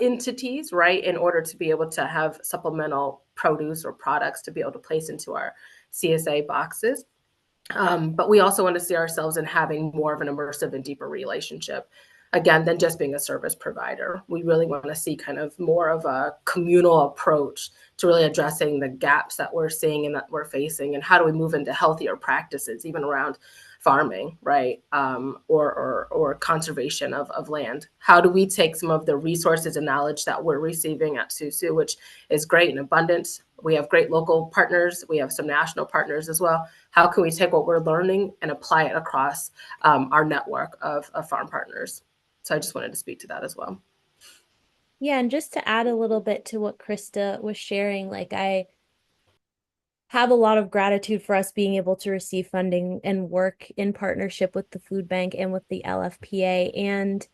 entities, right, in order to be able to have supplemental produce or products to be able to place into our CSA boxes. But we also want to see ourselves in having more of an immersive and deeper relationship, again, than just being a service provider. We really want to see kind of more of a communal approach to really addressing the gaps that we're seeing and that we're facing, and how do we move into healthier practices, even around farming, right, or conservation of land. How do we take some of the resources and knowledge that we're receiving at Susu, which is great and abundant? We have great local partners. We have some national partners as well. How can we take what we're learning and apply it across our network of farm partners? So I just wanted to speak to that as well. Yeah, and just to add a little bit to what Krista was sharing, like I have a lot of gratitude for us being able to receive funding and work in partnership with the food bank and with the LFPA. And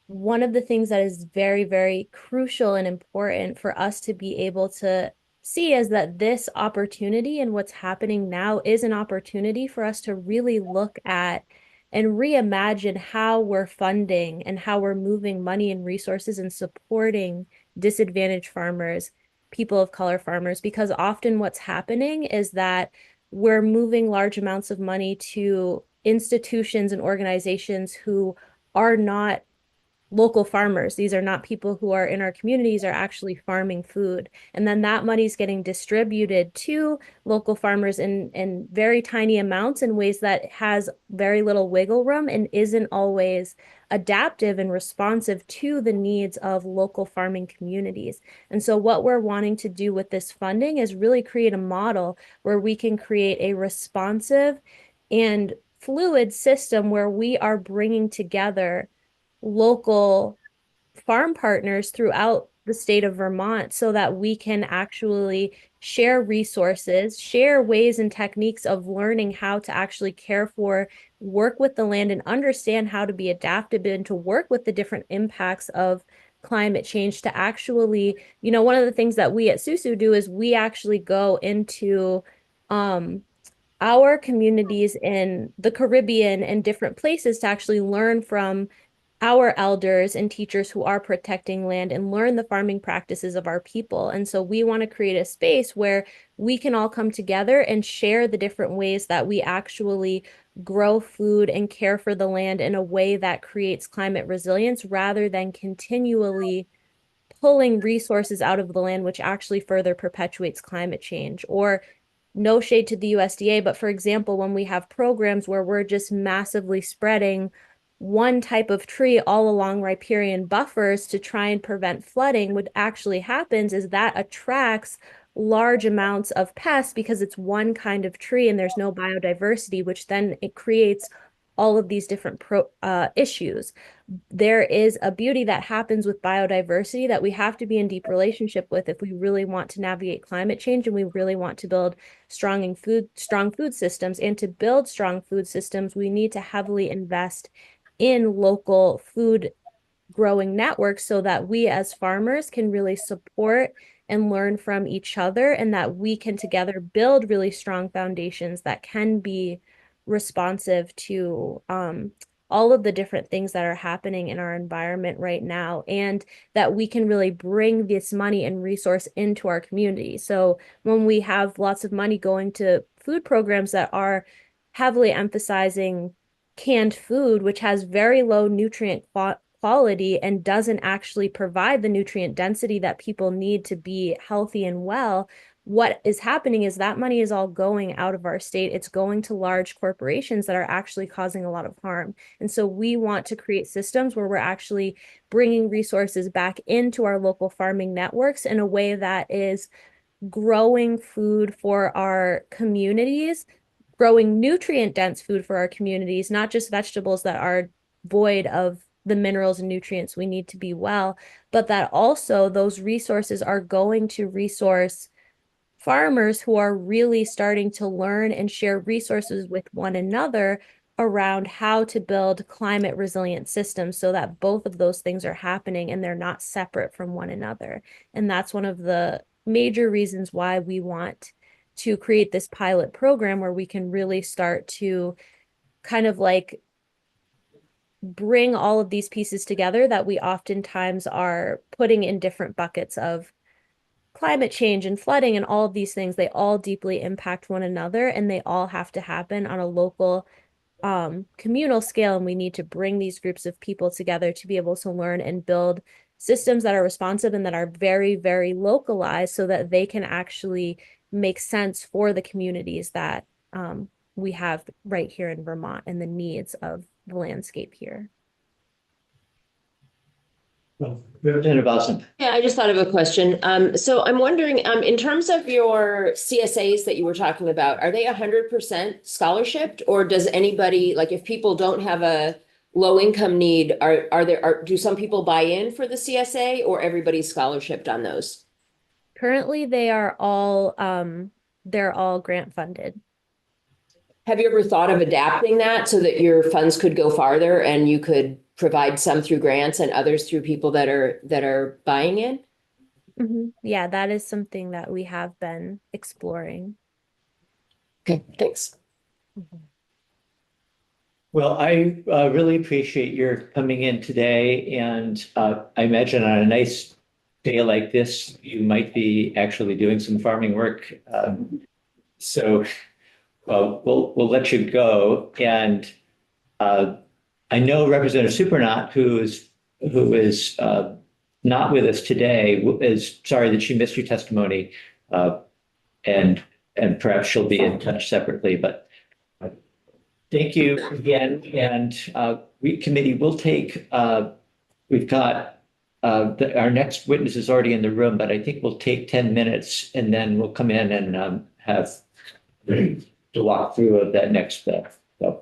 one of the things that is very, very crucial and important for us to be able to see is that this opportunity and what's happening now is an opportunity for us to really look at and reimagine how we're funding and how we're moving money and resources and supporting disadvantaged farmers, people of color farmers, because often what's happening is that we're moving large amounts of money to institutions and organizations who are not local farmers. These are not people who are in our communities, are actually farming food. And then that money is getting distributed to local farmers in very tiny amounts in ways that has very little wiggle room and isn't always adaptive and responsive to the needs of local farming communities. And so what we're wanting to do with this funding is really create a model where we can create a responsive and fluid system where we are bringing together local farm partners throughout the state of Vermont so that we can actually share resources, share ways and techniques of learning how to actually care for, work with the land, and understand how to be adaptive and to work with the different impacts of climate change to actually, you know, one of the things that we at Susu do is we actually go into our communities in the Caribbean and different places to actually learn from our elders and teachers who are protecting land and learn the farming practices of our people. And so we want to create a space where we can all come together and share the different ways that we actually grow food and care for the land in a way that creates climate resilience rather than continually pulling resources out of the land, which actually further perpetuates climate change. Or no shade to the USDA, but for example, when we have programs where we're just massively spreading one type of tree all along riparian buffers to try and prevent flooding, what actually happens is that attracts large amounts of pests because it's one kind of tree and there's no biodiversity, which then it creates all of these different issues. There is a beauty that happens with biodiversity that we have to be in deep relationship with if we really want to navigate climate change and we really want to build strong food systems. And to build strong food systems, we need to heavily invest in local food growing networks so that we as farmers can really support and learn from each other, and that we can together build really strong foundations that can be responsive to all of the different things that are happening in our environment right now, and that we can really bring this money and resource into our community. So when we have lots of money going to food programs that are heavily emphasizing canned food, which has very low nutrient quality and doesn't actually provide the nutrient density that people need to be healthy and well, what is happening is that money is all going out of our state. It's going to large corporations that are actually causing a lot of harm. And so we want to create systems where we're actually bringing resources back into our local farming networks in a way that is growing food for our communities, growing nutrient dense food for our communities, not just vegetables that are void of the minerals and nutrients we need to be well, but that also those resources are going to resource farmers who are really starting to learn and share resources with one another around how to build climate resilient systems so that both of those things are happening and they're not separate from one another. And that's one of the major reasons why we want to create this pilot program where we can really start to kind of like bring all of these pieces together that we oftentimes are putting in different buckets of climate change and flooding and all of these things. They all deeply impact one another and they all have to happen on a local communal scale. And we need to bring these groups of people together to be able to learn and build systems that are responsive and that are very, very localized so that they can actually make sense for the communities that we have right here in Vermont and the needs of the landscape here. Representative Osmond. Yeah, I just thought of a question. So I'm wondering, in terms of your CSAs that you were talking about, are they 100% scholarshiped, or does anybody, like if people don't have a low income need, do some people buy in for the CSA, or everybody's scholarshiped on those? Currently, they're all grant funded. Have you ever thought of adapting that so that your funds could go farther and you could provide some through grants and others through people that are buying in? Mm-hmm. Yeah, that is something that we have been exploring. Okay, thanks. Well, I really appreciate your coming in today, and I imagine on a nice day like this, you might be actually doing some farming work. So we'll let you go. And I know Representative Supernaut, who is not with us today, is sorry that she missed your testimony, and perhaps she'll be in touch separately. But thank you again. And we committee will take. We've got our next witness is already in the room, but I think we'll take 10 minutes and then we'll come in and have to walk through of that next step. So.